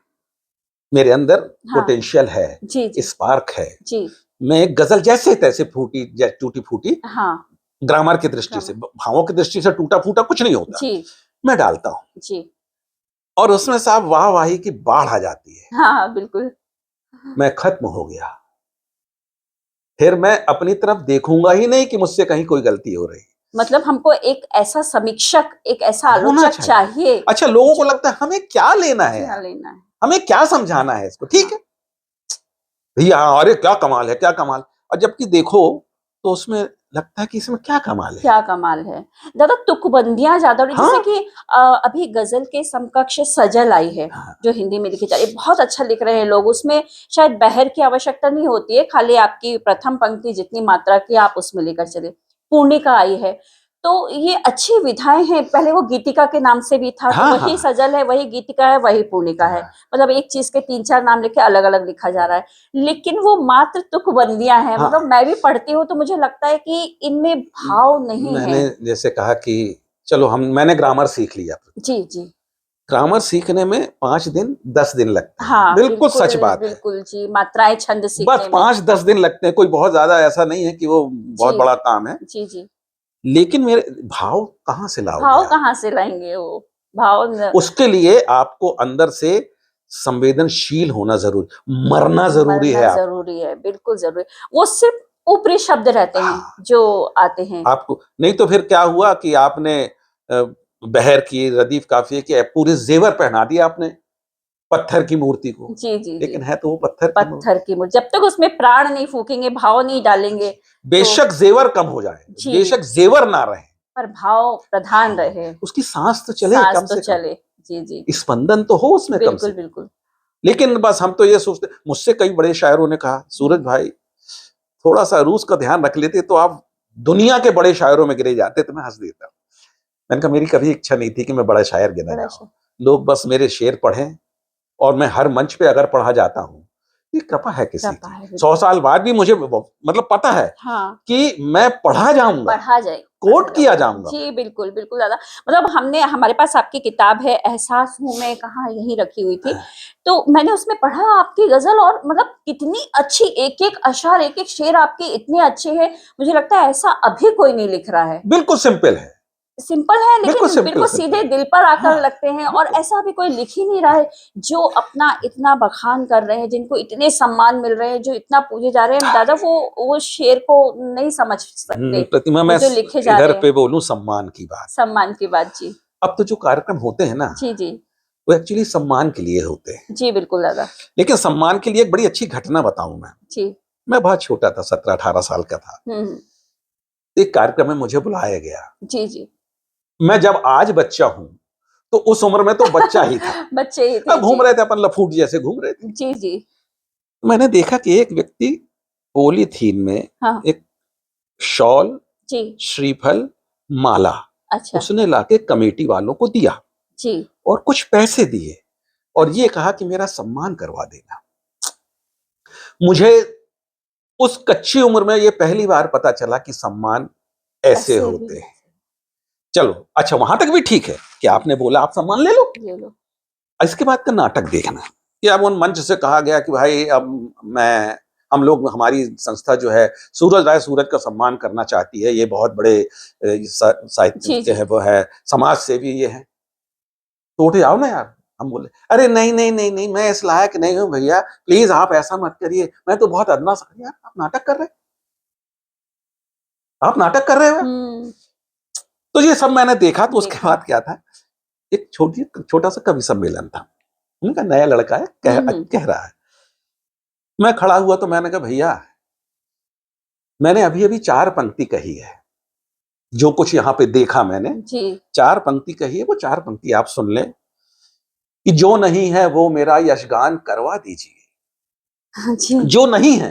मेरे अंदर हाँ। पोटेंशियल है, जी जी स्पार्क है। जी। मैं एक गजल जैसे तैसे फूटी टूटी फूटी, हाँ। ग्रामर की दृष्टि से, ग्रामर। भावों की दृष्टि से टूटा फूटा कुछ नहीं होता, जी मैं डालता हूं, जी। और उसमें साहब वाह वाही की बाढ़ आ जाती है। हाँ हाँ बिल्कुल। मैं खत्म हो गया, फिर मैं अपनी तरफ देखूंगा ही नहीं कि मुझसे कहीं कोई गलती हो रही। मतलब हमको एक ऐसा समीक्षक, एक ऐसा होना आलोचक चाहिए। चाहिए अच्छा, लोगों को जो लगता है हमें क्या लेना है क्या यार, लेना है। हमें क्या समझाना है इसको, ठीक हाँ। है भैया, हाँ, अरे क्या कमाल है, क्या कमाल। और जबकि देखो तो उसमें लगता है कि इसमें क्या कमाल है। क्या कमाल है दादा, तुकबंदियां ज्यादा हो रही, जैसे हाँ कि अभी गजल के समकक्ष सजल आई है, हाँ, जो हिंदी में लिखी जा रही है, बहुत अच्छा लिख रहे हैं लोग उसमें। शायद बहर की आवश्यकता नहीं होती है, खाली आपकी प्रथम पंक्ति जितनी मात्रा की आप उसमें लेकर चले। पूर्णिका आई है, तो ये अच्छी विधाएं हैं। पहले वो गीतिका के नाम से भी था, तो हाँ वही हाँ सजल है, वही गीतिका है, वही पूर्णिका है। हाँ मतलब एक चीज के तीन चार नाम लेके अलग अलग लिखा जा रहा है, लेकिन वो मात्र तुकबंदियां हैं। हाँ। मतलब मैं भी पढ़ती हूँ तो मुझे लगता है कि इनमें भाव नहीं है। मैंने जैसे कहा कि चलो मैंने ग्रामर सीख लिया, जी जी। ग्रामर सीखने में 5 दिन 10 दिन लगते हैं, हाँ बिल्कुल बिल्कुल। सच बात है। बिल्कुल जी, मात्राएं छंद बस सीखने में। 5-10 दिन लगते हैं, कोई बहुत ज्यादा ऐसा नहीं है कि वो जी बहुत बड़ा काम है। जी जी। लेकिन मेरे भाव कहाँ से लाओगे भाव आप? कहाँ से लाएंगे वो भाव उसके लिए आपको अंदर से संवेदनशील होना जरूरी, मरना जरूरी मरना है आपको। जरूरी है, बिल्कुल जरूरी। वो सिर्फ ऊपरी शब्द रहते हैं हाँ, जो आते हैं। आपको नहीं तो फिर क्या हुआ कि आपने बहर की, रदीफ काफिये की पूरे जेवर पहना दिया आपने पत्थर की मूर्ति को, जी जी जी। लेकिन है तो वो पत्थर की मूर्ति। पत्थर की मूर्ति, जब तक उसमें प्राण नहीं फूकेंगे, भाव नहीं डालेंगे, तो बेशक जेवर कम हो जाए, जी, बेशक जेवर ना रहे, पर भाव प्रधान हाँ, रहे, उसकी सांस तो चले सांस कम तो से कम, चले। जी जी। स्पंदन तो हो उसमें कम से बिल्कुल कम। बिल्कुल। लेकिन बस हम तो ये सोचते, मुझसे कई बड़े शायरों ने कहा सूरज भाई थोड़ा सा रूस का ध्यान रख लेते तो आप दुनिया के बड़े शायरों में गिरे जाते, तो मैं हंस देता। मैंने कहा मेरी कभी इच्छा नहीं थी कि मैं बड़ा शायर गिना बड़ा जाऊं, लोग बस मेरे शेर पढ़ें, और मैं हर मंच पे अगर पढ़ा जाता हूं ये कृपा है किसी कृपा है, की। बिल्कुल। 100 साल बाद भी मुझे मतलब पता है हाँ, कि मैं पढ़ा जाऊंगा, पढ़ा जाए कोट पढ़ा किया जाऊँगा। जाऊंगा। जी, बिल्कुल, बिल्कुल दादा। मतलब हमारे पास आपकी किताब है, एहसास हूँ मैं, कहाँ यहीं रखी हुई थी। तो मैंने उसमें पढ़ा आपकी गज़ल, और मतलब कितनी अच्छी, एक-एक अशअर, एक-एक शेर आपके इतने अच्छे हैं, मुझे लगता है ऐसा अभी कोई नहीं लिख रहा है। बिल्कुल सिंपल है, सिंपल है, बिल्कुल लेकिन सिंपल बिल्कुल सिंपल सीधे है। दिल पर हाँ, आकर लगते हैं, और बिल्कुल। ऐसा अभी कोई लिख ही नहीं रहा है, जो अपना इतना बखान कर रहे हैं, जिनको इतने सम्मान मिल रहे हैं, जो इतना पूजे जा रहे हैं। दादा वो शेर को नहीं समझ सकते, प्रतिमा, वो मैं जो लिखे जा इधर रहे हैं। पे बोलूं सम्मान की बात। सम्मान की बात, जी। अब तो जो कार्यक्रम होते हैं ना, जी, जी। वो एक्चुअली सम्मान के लिए होते हैं। जी, बिल्कुल दादा। लेकिन सम्मान के लिए एक बड़ी अच्छी घटना बताऊं मैं। जी। मैं बहुत छोटा था, 17-18 साल का था। हुँ, एक कार्यक्रम में मुझे बुलाया गया। जी, जी। मैं जब आज बच्चा हूं, तो उस उम्र में तो बच्चा ही था। बच्चे ही थे, अब घूम जी। रहे थे अपन, लफूट जैसे घूम रहे थे। जी, जी। मैंने देखा कि एक व्यक्ति पॉलीथीन में हाँ, एक शॉल, जी। श्रीफल, माला अच्छा, उसने लाके कमेटी वालों को दिया जी। और कुछ पैसे दिए और ये अच्छा, कहा कि मेरा सम्मान करवा देना। मुझे उस कच्ची उम्र में ये पहली बार पता चला कि सम्मान ऐसे ऐसे भी होते हैं। चलो, अच्छा वहां तक भी ठीक है कि हुँ, आपने बोला आप सम्मान ले लो। ले लो। इसके बाद का नाटक देखना कि अब उन मंच से कहा गया कि भाई अब मैं हम लोग हमारी संस्था जो है सूरज राय सूरज का सम्मान करना चाहती है। ये बहुत बड़े साहित्य जी, के जी। है, वो है समाज सेवी ये है। तो उठे आओ ना यार। हम बोले अरे नहीं नहीं नहीं नहीं, मैं इस लायक नहीं हूँ भैया, प्लीज आप ऐसा मत करिए, मैं तो बहुत अदना सा। यार आप नाटक कर रहे हैं, आप नाटक कर रहे हो। हुँ, तो ये सब मैंने देखा। तो उसके देखा। बाद क्या था, एक छोटा सा कवि सम्मेलन था। उनका नया लड़का है, हुँ, हुँ। कह रहा है। मैं खड़ा हुआ तो मैंने कहा भैया, मैंने अभी अभी 4 पंक्ति कही है, जो कुछ यहाँ पे देखा मैंने, जी। 4 पंक्ति कही है। वो 4 पंक्ति आप सुन लें कि जो नहीं है वो मेरा यशगान करवा दीजिए। हाँ जी, जो नहीं है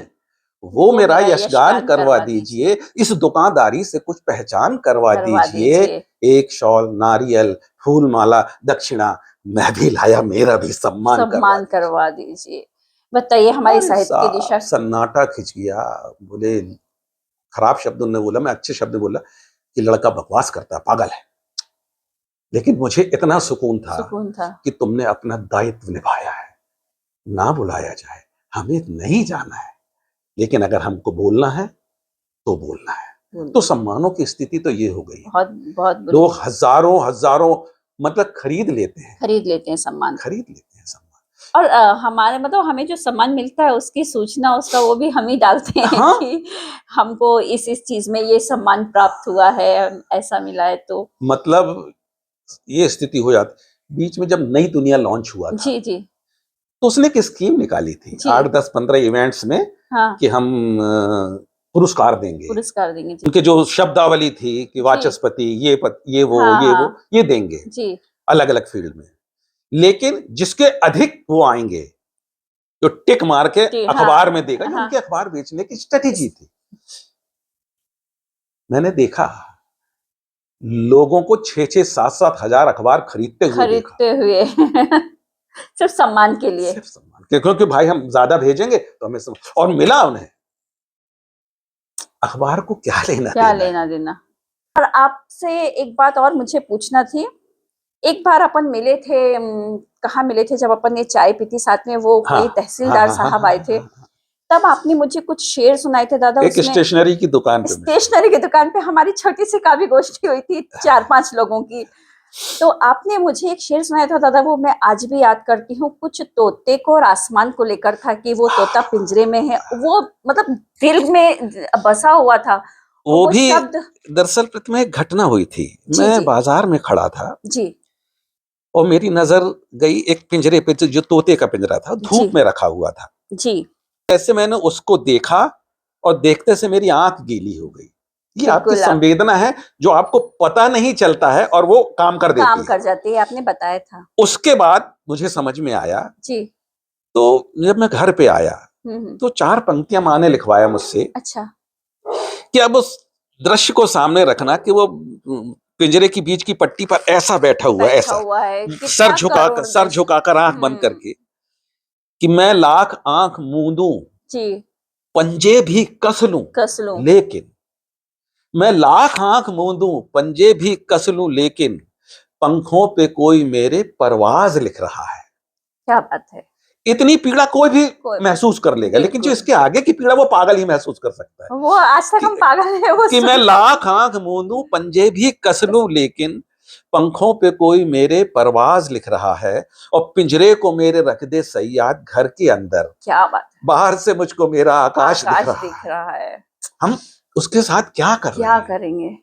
वो वो मेरा मेरा यशगान यशगान करवा करवा दीजिए, दीजिए, इस दुकानदारी से कुछ पहचान करवा करवा दीजिए। दीजिए। एक शॉल, नारियल, फूल माला, दक्षिणा मैं भी लाया, मेरा भी सम्मान करवा सम्मान दीजिए। करवा दीजिए। बताइए हमारी अरे साहित्य की साहब दिशा। सन्नाटा खिंच गया। बोले, खराब शब्द उन्होंने बोला, मैं अच्छे शब्द में बोला कि लड़का बकवास करता है, पागल है। लेकिन मुझे इतना सुकून था सुकून था। कि तुमने अपना दायित्व निभाया है। ना बुलाया जाए, हमें नहीं जाना है, लेकिन अगर हमको बोलना है तो बोलना है। तो बोलिए। सम्मानों की स्थिति तो ये हो गई है। बहुत बहुत बुरी लोग है। हजारों हजारों मतलब खरीद लेते हैं, खरीद लेते हैं सम्मान को। खरीद लेते हैं सम्मान। और हमारे मतलब हमें जो सम्मान मिलता है उसकी सूचना, उसका वो भी हम ही डालते हैं हाँ, कि हमको इस चीज़ में ये सम्मान प्राप्त हुआ है, ऐसा मिला है तो। मतलब ये स्थिति हो जाती। बीच में जब नई दुनिया लॉन्च हुआ था, जी, जी। तो उसने एक स्कीम निकाली थी जी। 8, 10, 15 इवेंट्स में हाँ, कि हम पुरस्कार देंगे। पुरस्कार देंगे। जी। उनके जो शब्दावली थी कि जी। वाचस्पति, हाँ, ये वो हाँ। ये देंगे जी। अलग अलग फील्ड में। लेकिन जिसके अधिक वो आएंगे, जो टिक मार के जी, अखबार में हाँ, देगा, ये हाँ। उनके अखबार बेचने की स्ट्रेटेजी इस थी। मैंने देखा लोगों को 6-6, 7-7 हजार अखबार खरीदते हुए देखा, खरीदते हुए सिर्फ सम्मान के लिए। सिर्फ सम्मान के, क्योंकि भाई हम ज्यादा भेजेंगे तो हमें और मिला उन्हें। अखबार को क्या लेना क्या देना है। लेना देना। और आपसे एक बात और मुझे पूछना थी। एक बार अपन मिले थे, कहाँ मिले थे, जब अपन ने चाय पी थी साथ में, वो हाँ कोई हाँ तहसीलदार हाँ हाँ साहब हाँ आए हाँ थे। हाँ। तब आपने मुझे कुछ शेर सुनाए थे दादा, एक उसमें स्टेशनरी की दुकान पे मिले। स्टेशनरी की दुकान पे हमारी छोटी सी काव्य गोष्ठी हुई थी 4-5 लोगों की। तो आपने मुझे एक शेर सुनाया था दादा, वो मैं आज भी याद करती हूँ। कुछ तोते को और आसमान को लेकर था कि वो तोता पिंजरे में है, वो मतलब दिल में बसा हुआ था। और वो वो भी शब्द। दरअसल प्रतिमा एक घटना हुई थी। जी, मैं जी। बाजार में खड़ा था जी, और मेरी नजर गई एक पिंजरे पे, जो तोते का पिंजरा था, जी, धूप में रखा हुआ था। जी। ऐसे मैंने उसको देखा और देखते से मेरी आंख गीली हो गई। ये आपकी बिल्कुल आप संवेदना है जो आपको पता नहीं चलता है और वो काम कर काम देती है। कर जाती है, आपने बताया था। उसके बाद मुझे समझ में आया। जी। तो जब मैं घर पे आया हुँ, हुँ। तो 4 पंक्तियां माँ ने लिखवाया मुझसे अच्छा, कि अब उस दृश्य को सामने रखना कि वो पिंजरे की बीच की पट्टी पर ऐसा बैठा हुआ है, बैठा ऐसा हुआ है, कितना करुण सर दृश्य। झुकाकर आंख बंद हुँ, करके। कि मैं लाख आंख मूंदूं, जी, पंजे भी कस लूं, कस लूं। लेकिन मैं लाख आंख मूंदूं, पंजे भी कस लूं, लेकिन पंखों पे कोई मेरे परवाज लिख रहा है। क्या बात है! इतनी पीड़ा कोई भी कोई महसूस कर लेगा, लेकिन जो बिल्कुल, इसके आगे की पीड़ा वो पागल ही महसूस कर सकता है वो आज तक कि हम पागल हैं वो कि मैं सुन लाख आंख मूंदूं, पंजे भी कस लूं, लेकिन पंखों पे कोई मेरे परवाज लिख रहा है, और पिंजरे को मेरे रख दे सैयाद घर के अंदर, क्या बात है! बाहर से मुझको मेरा आकाश दिख आकाश रहा दिख है। रहा है, हम उसके साथ क्या कर रहे क्या हैं? करेंगे?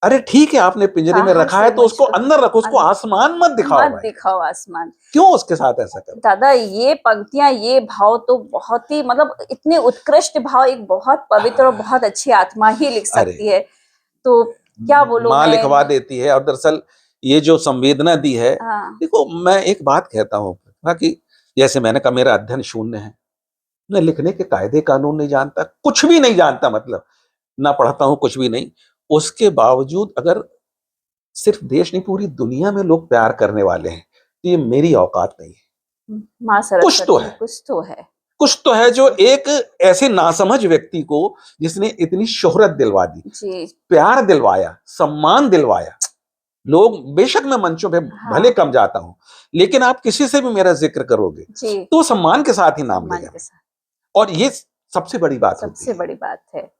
अरे ठीक है, आपने पिंजरे में बाहर रखा से है तो उसको मुझको अंदर रखो, उसको अन आसमान मत दिखाओ मत भाई। दिखाओ आसमान। क्यों उसके साथ ऐसा करो? दादा ये पंक्तियां, ये भाव तो बहुत ही मतलब इतने उत्कृष्ट भाव एक बहुत पवित्र और बहुत अच्छी आत्मा ही लिख अरे सकती है। तो क्या बोलूं माँ लिखवा मैं। देती है, और दरअसल ये जो संवेदना दी है, हाँ, देखो मैं एक बात कहता हूँ कि जैसे मैंने कहा मेरा अध्ययन शून्य है, मैं लिखने के कायदे कानून नहीं जानता, कुछ भी नहीं जानता, मतलब ना पढ़ता हूँ, कुछ भी नहीं। उसके बावजूद अगर सिर्फ देश नहीं पूरी दुनिया में लोग प्यार करने वाले हैं, तो ये मेरी औकात नहीं है। माँ कुछ तो सरस्वती है, कुछ तो है। कुछ तो है कुछ जो तो एक ऐसे नासमझ व्यक्ति को, जिसने इतनी शोहरत दिलवा दी, जी। प्यार दिलवाया, सम्मान दिलवाया। लोग बेशक मैं मंचों पे भले हाँ कम जाता हूं, लेकिन आप किसी से भी मेरा जिक्र करोगे जी, तो सम्मान के साथ ही नाम सम्मान लेगा, के साथ और ये सबसे बड़ी बात होती सबसे है। बड़ी बात है।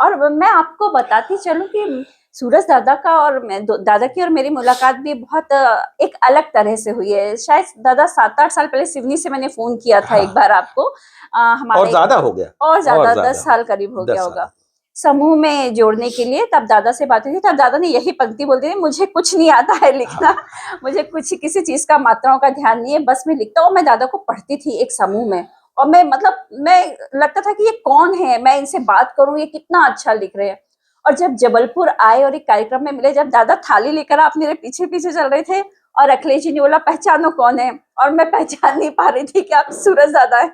और मैं आपको बताती चलूं कि सूरज दादा का और दादा की और मेरी मुलाकात भी बहुत एक अलग तरह से हुई है। शायद दादा 7-8 साल पहले सिवनी से मैंने फोन किया था एक हाँ, बार आपको। और हमारे एक ज्यादा हो गया, और और ज्यादा ज्यादा 10 हो साल करीब हो गया, गया 10 साल होगा हो समूह में जोड़ने के लिए। तब दादा से बात हुई थी, तब दादा ने यही पंक्ति बोलती थी, मुझे कुछ नहीं आता है गया। लिखना, हाँ, मुझे कुछ किसी चीज का मात्राओं का ध्यान नहीं है, बस मैं लिखता हूँ। मैं दादा को पढ़ती थी एक समूह में, और मैं मतलब मैं लगता था कि ये कौन है, मैं इनसे बात करूं, ये कितना अच्छा लिख रहे हैं। और जब जबलपुर आए और एक कार्यक्रम में मिले, जब दादा थाली लेकर आप मेरे पीछे पीछे चल रहे थे, और अखिलेश जी ने बोला पहचानो कौन है, और मैं पहचान नहीं पा रही थी कि आप सूरज दादा है।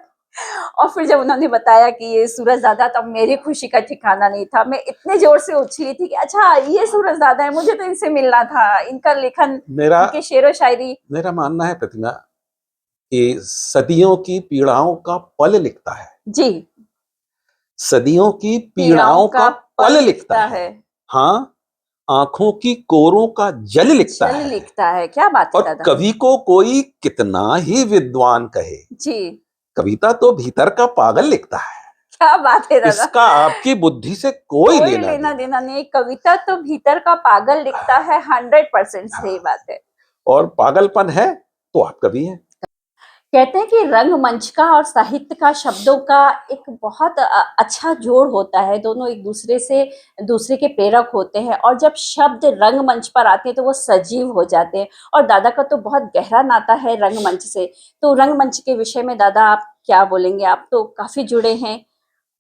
और फिर जब उन्होंने बताया कि ये सूरज दादा, तब मेरी खुशी का ठिकाना नहीं था। मैं इतने जोर से उछली थी कि अच्छा ये सूरज दादा है, मुझे तो इनसे मिलना था, इनका लेखन, मेरा इनके शेरो शायरी। मेरा मानना है प्रतिमा कि सदियों की पीड़ाओं का पल लिखता है, जी, सदियों की पीड़ाओं पीड़ाओं का का पल पल लिखता लिखता है। है, हाँ, आंखों की कोरों का जल लिखता जल है, लिखता है। क्या बात है और दादा! कवि को कोई कितना ही विद्वान कहे, जी, कविता तो भीतर का पागल लिखता है। क्या बात है दादा! इसका आपकी बुद्धि से कोई कोई लेना लेना देना देना नहीं, कविता तो भीतर का पागल लिखता है। 100% नहीं। सही बात है। और पागलपन है तो आप कवि हैं। कहते हैं कि रंगमंच का और साहित्य का, शब्दों का एक बहुत अच्छा जोड़ होता है। दोनों एक दूसरे से दूसरे के प्रेरक होते हैं, और जब शब्द रंगमंच पर आते हैं तो वो सजीव हो जाते हैं। और दादा का तो बहुत गहरा नाता है रंगमंच से। तो रंगमंच के विषय में दादा आप क्या बोलेंगे? आप तो काफी जुड़े हैं।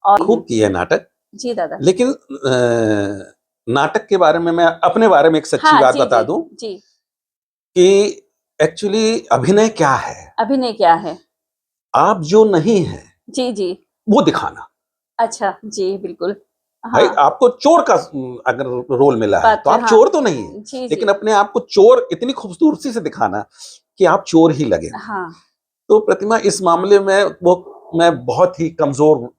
और खूब किए नाटक, जी दादा। लेकिन नाटक के बारे में मैं अपने बारे में एक सच्ची हाँ बात जी बता जी दूं जी। कि एक्चुअली अभिनय क्या है। अभिनय क्या है? आप जो नहीं है जी जी। वो दिखाना। अच्छा जी, बिल्कुल। भाई हाँ, आपको चोर का अगर रोल मिला है बात तो है। आप हाँ चोर तो नहीं है, जी जी। लेकिन अपने आप को चोर इतनी खूबसूरती से दिखाना कि आप चोर ही लगे। हाँ तो प्रतिमा इस मामले में वो मैं बहुत ही कमजोर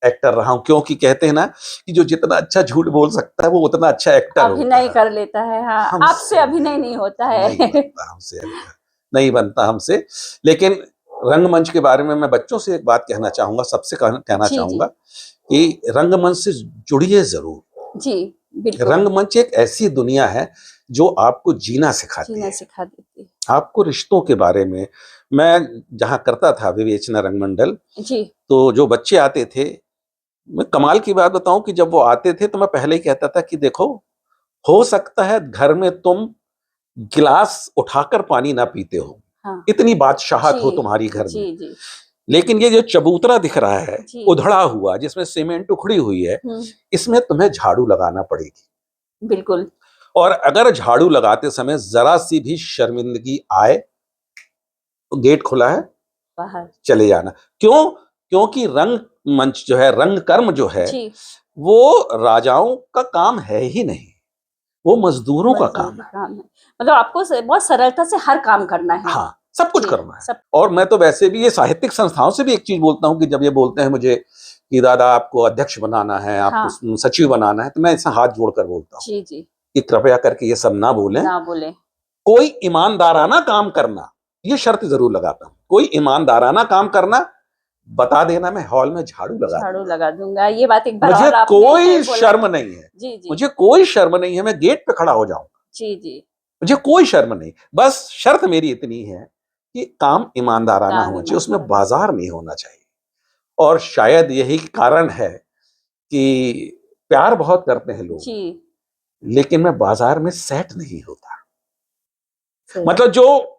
एक्टर रहा हूं, क्योंकि कहते हैं ना कि जो जितना अच्छा झूठ बोल सकता है वो उतना अच्छा एक्टर होता अभिनय है। कर लेता है। हाँ, आपसे हमसे अभिनय नहीं होता नहीं है। बनता, हमसे नहीं बनता हमसे। लेकिन रंगमंच के बारे में मैं बच्चों से एक बात कहना चाहूंगा, सबसे कहना जी जी चाहूंगा कि रंगमंच से जुड़िए जरूर। जी, बिल्कुल। रंगमंच एक ऐसी दुनिया है जो आपको जीना सिखाती जीना है, सिखा देती है। आपको रिश्तों के बारे में। मैं जहाँ करता था विवेचना रंगमंडल, जी तो जो बच्चे आते थे, मैं कमाल की बात बताऊं कि जब वो आते थे तो मैं पहले ही कहता था कि देखो, हो सकता है घर में तुम गिलास उठाकर पानी ना पीते हो, हाँ। इतनी बादशाहत जी हो तुम्हारी घर में, जी जी लेकिन ये जो चबूतरा दिख रहा है जी। उधड़ा हुआ, जिसमें सीमेंट उखड़ी हुई है, हम्म, इसमें तुम्हें झाड़ू लगाना पड़ेगी। बिल्कुल। और अगर झाड़ू लगाते समय जरा सी भी शर्मिंदगी आए तो गेट खुला है, बाहर। चले जाना। क्यों? क्योंकि रंग मंच जो है, रंग कर्म जो है, जी, वो राजाओं का काम है ही नहीं, वो मजदूरों का मजदूर काम का है। काम है। मतलब आपको बहुत सरलता से हर काम करना है। हाँ, सब कुछ जी, करना है। सब और मैं तो वैसे भी ये साहित्यिक संस्थाओं से भी एक चीज बोलता हूँ कि जब ये बोलते हैं मुझे कि दादा आपको अध्यक्ष बनाना है, आपको हाँ, सचिव बनाना है, तो मैं इससे हाथ जोड़कर बोलता हूँ जी, जी, कि कृपया करके ये सब ना बोलें। ना बोले। कोई ईमानदाराना काम करना, ये शर्त जरूर लगाता हूँ। कोई ईमानदाराना काम करना, बता देना मैं हॉल में झाड़ू लगा झाड़ू दूंगा। लगा दूँगा, ये बात एक बार मुझे और आपने कोई बोला। शर्म नहीं है, जी, जी, मुझे कोई शर्म नहीं है, मैं गेट पे खड़ा हो जाऊंगा, जी, जी, मुझे कोई शर्म नहीं। बस शर्त मेरी इतनी है कि काम ईमानदाराना काम होना चाहिए, उसमें ईमानदार। बाजार नहीं होना चाहिए। और शायद यही कारण है कि प्यार बहुत करते हैं लोग, जी, लेकिन मैं बाजार में सेट नहीं होता। सही, मतलब जो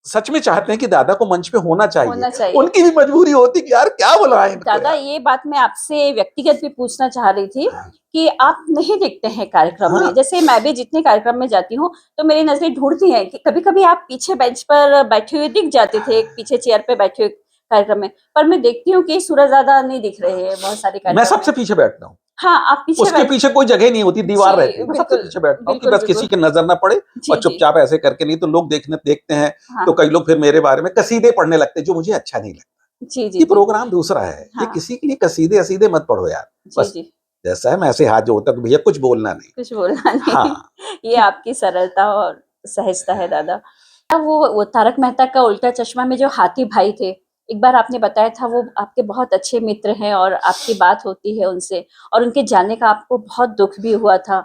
सच में चाहते हैं कि दादा को मंच पे होना चाहिए, होना चाहिए। उनकी भी मजबूरी होती कि यार क्या बुलाएं इनको दादा, यार। ये बात मैं आपसे व्यक्तिगत भी पूछना चाह रही थी कि आप नहीं दिखते हैं कार्यक्रम हाँ, में। जैसे मैं भी जितने कार्यक्रम में जाती हूँ, तो मेरी नज़रें ढूँढती हैं कि कभी-कभी आप पीछे बेंच पर बैठे हुए दिख जाते थे, पीछे चेयर पे बैठे हुए कार्यक्रम में। पर मैं देखती हूँ कि सूरजदादा नहीं दिख रहे हैं बहुत सारे मैं कार्यक्रम में। सबसे पीछे बैठता हूँ। हाँ, आप पीछे उसके बैठ। पीछे कोई जगह नहीं होती, दीवार रहती जी, है। मैं सबसे बिल्कुल, पीछे बैठता हूँ कि बिल्कुल, बस किसी बिल्कुल। की नजर ना पड़े, और जी, जी। चुपचाप ऐसे करके, नहीं तो लोग देखते हैं, तो हाँ। कई लोग फिर मेरे बारे में कसीदे पढ़ने लगते हैं, जो मुझे अच्छा नहीं लगता। जी, जी, ये जी। प्रोग्राम दूसरा है, ये हाँ। किसी के लिए कसीदे-असीदे मत पढ़ो यार। जी, बस जी। जैसा है मैं ऐसे हाथ जोड़ता हूँ कि भैया कुछ बोलना नहीं। कुछ बोलना नहीं। हाँ, ये आपकी सरलता और सहजता है दादा। वो तारक मेहता का उल्टा चश्मा में जो हाथी भाई थे, एक बार आपने बताया था वो आपके बहुत अच्छे मित्र हैं और आपकी बात होती है उनसे, और उनके जाने का आपको बहुत दुःख भी हुआ था।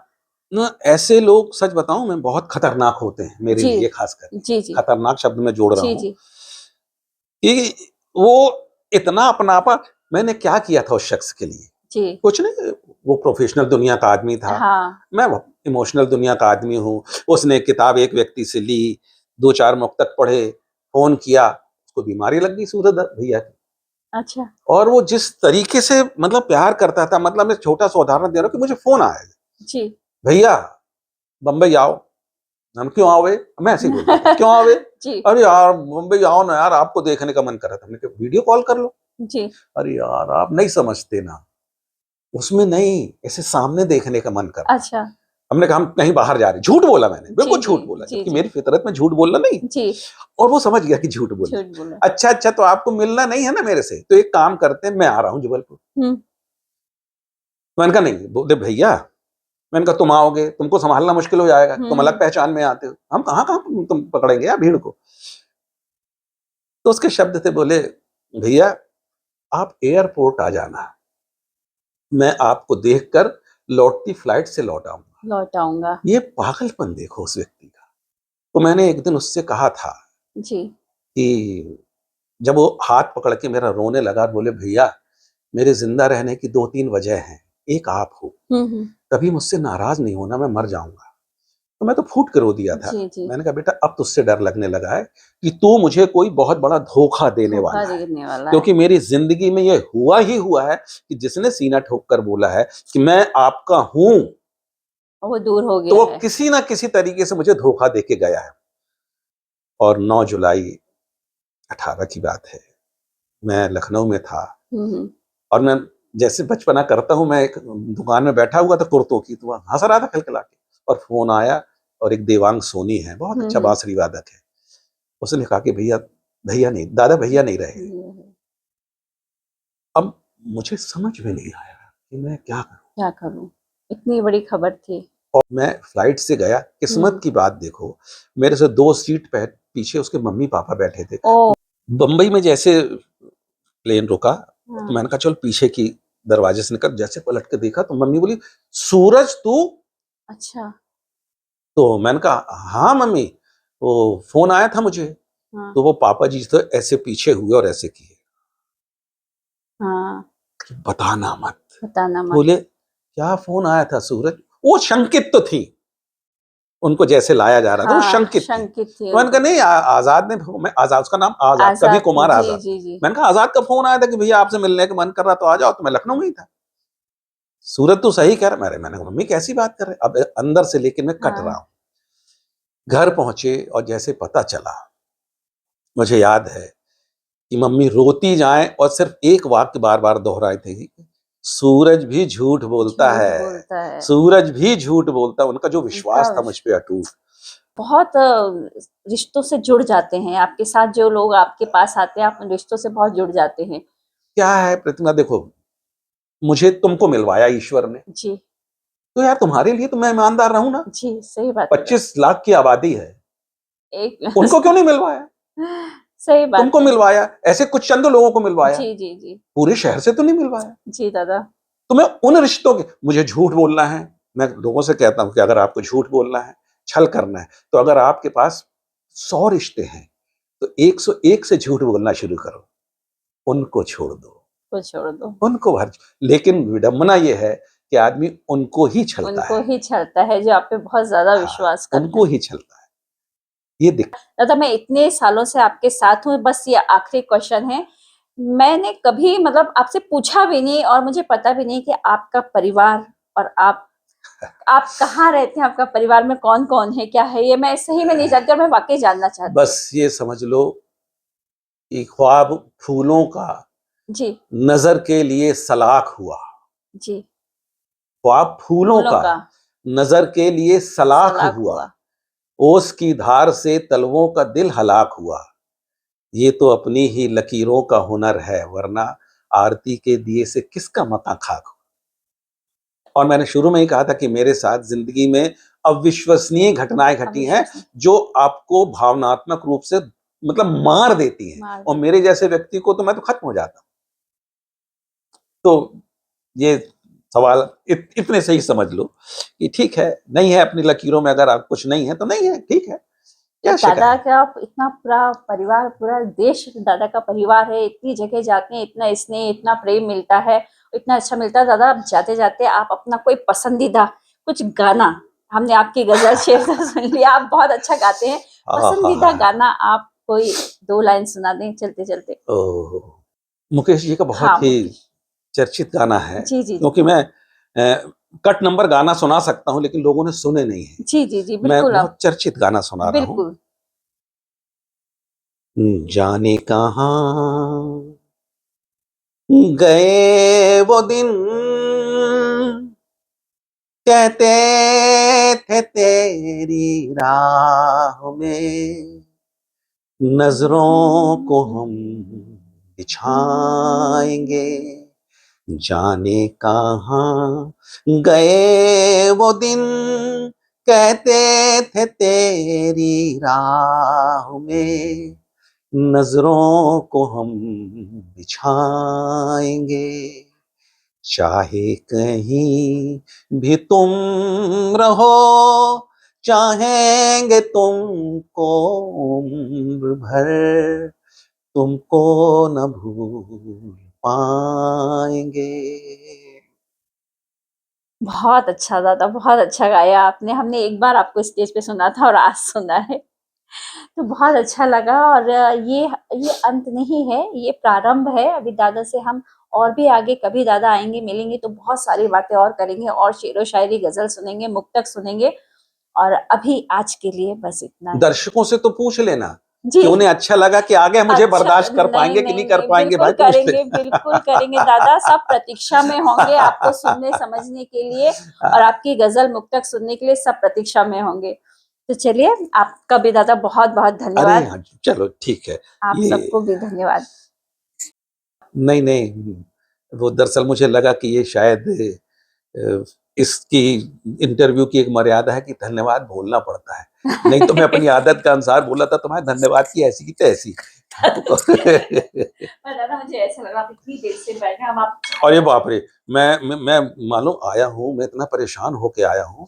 ना ऐसे लोग सच बताऊँ मैं बहुत खतरनाक होते हैं मेरे जी। लिए खासकर। जी, जी। खतरनाक शब्द मैं जोड़ रहा जी, हूँ जी। कि वो इतना अपनापा, मैंने क्या किया था उस शख्स के लिए? जी। कुछ नहीं, वो प्रोफेशनल दुनिया का आदमी था, हाँ। मैं इमोशनल दुनिया का आदमी हूँ। उसने किताब एक व्यक्ति से ली, 2-4 मुक्तक पढ़े, फ़ोन किया, उसको बीमारी लग गई सूरज भैया की। अच्छा। और वो जिस तरीके से मतलब प्यार करता था, मतलब मैं छोटा-सा उदाहरण दे रहा हूँ कि मुझे फ़ोन आया, जी। "भैया बम्बई आओ।" हम क्यों आओ बे? मैं ऐसे ही बोलता था, "क्यों आओ बे?" जी। "अरे यार बम्बई आओ ना यार, आपको देखने का मन कर रहा था।" मैंने कहा, "वीडियो कॉल कर लो।" जी। "अरे यार आप नहीं समझते ना, उसमें नहीं, ऐसे सामने देखने का मन कर रहा है।" अच्छा। हमने कहा हम कहीं बाहर जा रहे हैं। झूठ बोला मैंने, जी, बिल्कुल जी। झूठ बोला, जी, जबकि जी। मेरी फितरत में झूठ बोलना नहीं। जी। और वो समझ गया कि झूठ बोला। झूठ बोला। अच्छा, अच्छा तो आपको मिलना नहीं है ना मेरे से, तो एक काम करते हैं, मैं आ रहा हूँ जबलपुर। हुँ। मैंने कहा नहीं, बोले भैया, मैंने कहा तुम आओगे, तुमको सँभालना मुश्किल हो जाएगा, हुँ, तुम अलग हुँ। पहचान में आते हो। हम कहाँ तुम पकड़ेंगे यार भीड़ को। तो उसके शब्द थे, बोले भैया आप एयरपोर्ट आ जाना, मैं आपको देखकर लौटती फ्लाइट से लौट आऊँगा। लौट आऊँगा। ये पागलपन देखो उस व्यक्ति का। तो मैंने एक दिन उससे कहा था जी। कि जब वो हाथ पकड़ के मेरा रोने लगा, बोले भैया मेरे जिंदा रहने की 2-3 वजह हैं, एक आप हो, हुँ, हुँ। कभी मुझसे नाराज नहीं होना, मैं मर जाऊंगा। तो मैं तो फूट के रो दिया था। जी, जी। मैंने कहा बेटा अब तुझसे डर लगने लगा है कि तू मुझे कोई बहुत बड़ा धोखा देने धोखा वाला है, देने वाला है। क्योंकि मेरी जिंदगी में ये हुआ ही हुआ है कि जिसने सीना ठोक कर बोला है कि मैं आपका हूं, वो दूर हो तो गया वो है। किसी ना किसी तरीके से मुझे धोखा दे के गया है। और 9 जुलाई 18 की बात है, मैं लखनऊ में था, हुँ, हुँ। और मैं जैसे बचपना करता हूँ, मैं एक दुकान में बैठा हुआ था कुर्तों की, तो वहाँ हँस रहा था खिलखिला के, और फ़ोन आया, और एक देवांग सोनी है, बहुत हुँ, अच्छा हुँ। बांसुरी वादक है। उसने कहा कि भैया भैया नहीं, दादा भैया नहीं रहे। अब मुझे समझ में नहीं आया कि मैं क्या करूँ? क्या करूँ? इतनी बड़ी खबर थी। और मैं फ्लाइट से गया, किस्मत हुँ। की बात देखो, मेरे से 2 सीट पे पीछे उसके मम्मी-पापा बैठे थे। ओह! बम्बई में जैसे प्लेन रुका, तो हाँ। मैंने कहा चल पीछे की दरवाजे से निकल, जैसे पलट के देखा तो मम्मी बोली, "सूरज तू?" अच्छा। तो मैंने कहा, "हाँ मम्मी, वो फ़ोन आया था मुझे।" हाँ। तो वो पापा जी तो ऐसे पीछे हुए और ऐसे किए, हाँ। कि बताना मत। बताना तो मत। बोले, "क्या फ़ोन आया था सूरज?" वो शंकित तो थी, उनको जैसे लाया जा रहा था, वो हाँ, शंकित थी। शंकित थी तो मैंने कहा, उनको। "नहीं आज़ाद ने", मैं आज़ाद, उसका नाम आज़ाद, कवि आज़ाद थे। कुमार जी, आज़ाद। जी, जी। मैंने कहा, "आज़ाद का फ़ोन आया था कि भैया आपसे मिलने का मन कर रहा तो आ जाओ।" तो मैं लखनऊ में ही था। "सूरज तू सही कह रहा है।" मैंने कहा, "मम्मी कैसी बात कर रहे हैं?" अब अंदर से लेकिन मैं कट रहा हाँ। हूँ। घर पहुँचे और जैसे पता चला, मुझे याद है कि मम्मी रोती जाएँ और सिर्फ़ एक वाक्य बार-बार दोहराए थे, सूरज भी झूठ बोलता झूठ है, बोलता है। सूरज भी झूठ बोलता है। उनका जो उनका विश्वास था मुझ पे अटूट। बहुत रिश्तों से जुड़ जाते हैं। आपके साथ जो लोग आपके पास आते हैं, आप उन रिश्तों से बहुत जुड़ जाते हैं। क्या है प्रतिमा, देखो मुझे तुमको मिलवाया ईश्वर ने, जी, तो यार तुम्हारे लिए तो मैं ईमानदार रहूं ना। जी, सही बात है। 25 लाख की आबादी है, एक उनको क्यों नहीं मिलवाया? सही बात तुमको है। मिलवाया, ऐसे कुछ चंद लोगों को मिलवाया, जी, जी, जी। पूरे शहर से तो नहीं मिलवाया। जी, दादा। तो मैं उन रिश्तों के, मुझे झूठ बोलना है, मैं लोगों से कहता हूं कि अगर आपको झूठ बोलना है, छल करना है, तो अगर आपके पास 100 रिश्ते हैं तो 101 से झूठ बोलना शुरू करो, उनको छोड़ दो, को छोड़ दो। उनको भर। लेकिन विडंबना ये है कि आदमी उनको ही छलता उनको है। ही छलता है जो आप पे बहुत ज़्यादा हाँ, विश्वास करते उनको हैं। ही छलता है, ये दिक दादा, मैं इतने सालों से आपके साथ हूँ, बस ये आखिरी क्वेश्चन है। मैंने कभी मतलब आपसे पूछा भी नहीं और मुझे पता भी नहीं कि आपका परिवार और आप कहाँ रहते हैं, आपका परिवार में कौन-कौन है, क्या है? ये मैं सही में नहीं जानती और मैं वाक़ई जानना चाहती हूँ। बस ये समझ लो कि ख्वाब फूलों का जी, नजर के लिए सलाख हुआ। जी। ख्वाब फूलों फूलों का का नजर के लिए सलाख सलाख हुआ, हुआ। ओस की धार से तलवों का दिल हलाक हुआ। ये तो अपनी ही लकीरों का हुनर है, वरना आरती के दिए से किसका मता खाक हो। और मैंने शुरू में ही कहा था कि मेरे साथ जिंदगी में अविश्वसनीय घटनाएं घटी हैं, अविश्वसनीय। जो आपको भावनात्मक रूप से मतलब मार देती हैं, मार और देती मेरे जैसे व्यक्ति को तो मैं तो खत्म हो जाता हूं। तो ये सवाल इतने से ही समझ लो कि ठीक है, नहीं है अपनी लकीरों में, अगर आप कुछ नहीं है तो नहीं है, ठीक है, क्या एक दादा शिकायत। का इतना पूरा परिवार, पूरा देश दादा का परिवार है। इतनी जगह जाते हैं, इतना स्नेह, इतना प्रेम मिलता है, इतना अच्छा मिलता है। दादा, आप जाते-जाते आप अपना कोई पसंदीदा कुछ गाना, हमने आपकी गज़ल शेर तो सुन लिया, आप बहुत अच्छा गाते हैं। हाँ हाँ पसंदीदा हाँ। गाना आप कोई 2 लाइन सुना दें चलते-चलते। ओह, मुकेश जी का हाँ, बहुत ही मुकेश। चर्चित गाना है, जी, जी, जी। क्योंकि मैं कट नंबर गाना सुना सकता हूं, लेकिन लोगों ने सुने नहीं है। जी, जी, जी, मैं बिल्कुल आप बहुत चर्चित गाना सुना रहा हूं। बिल्कुल। जाने कहाँ गए वो दिन, कहते थे तेरी राह में नजरों को हम बिछाएंगे। जाने कहाँ गए वो दिन, कहते थे तेरी राह में नजरों को हम बिछाएंगे। चाहे कहीं भी तुम रहो, चाहेंगे तुमको उम्र भर, तुमको न भूल पाएंगे। बहुत अच्छा दादा, बहुत अच्छा गाया आपने। हमने एक बार आपको स्टेज पे सुना था और आज सुना है। तो बहुत अच्छा लगा। और ये अंत नहीं है, ये प्रारंभ है। अभी दादा से हम और भी आगे कभी दादा आएँगे, मिलेंगे तो बहुत सारी बातें और करेंगे और शेरो-शायरी, गज़ल सुनेंगे, मुक्तक सुनेंगे। और अभी आज के लिए बस इतना ही। दर्शकों से तो पूछ लेना जी। कि उन्हें अच्छा लगा कि आगे मुझे अच्छा, बर्दाश्त कर नहीं, पाएंगे कि नहीं, नहीं कर नहीं, पाएंगे, बिल्कुल भाई पूछ करेंगे, बिल्कुल करेंगे दादा। सब प्रतीक्षा में होंगे आपको सुनने समझने के लिए और लेना। आपकी गज़ल मुक्तक सुनने के लिए सब प्रतीक्षा में होंगे। तो चलिए, आपका भी दादा बहुत-बहुत अरे धन्यवाद। हाँ, चलो ठीक है। आप ये सबको भी धन्यवाद। नहीं, नहीं, वो दरअसल मुझे लगा कि ये शायद अ, इसकी इंटरव्यू की एक मर्यादा है कि धन्यवाद बोलना पड़ता है। नहीं तो मैं अपनी आदत के अनुसार बोला था, तुम्हारे धन्यवाद की ऐसी की तैसी। पर दादा, मुझे ऐसा लगा आप इतनी देर से बैठे हैं, अब आप अरे बाप रे! मैं मालूम आया हूँ, मैं इतना परेशान होके आया हूँ।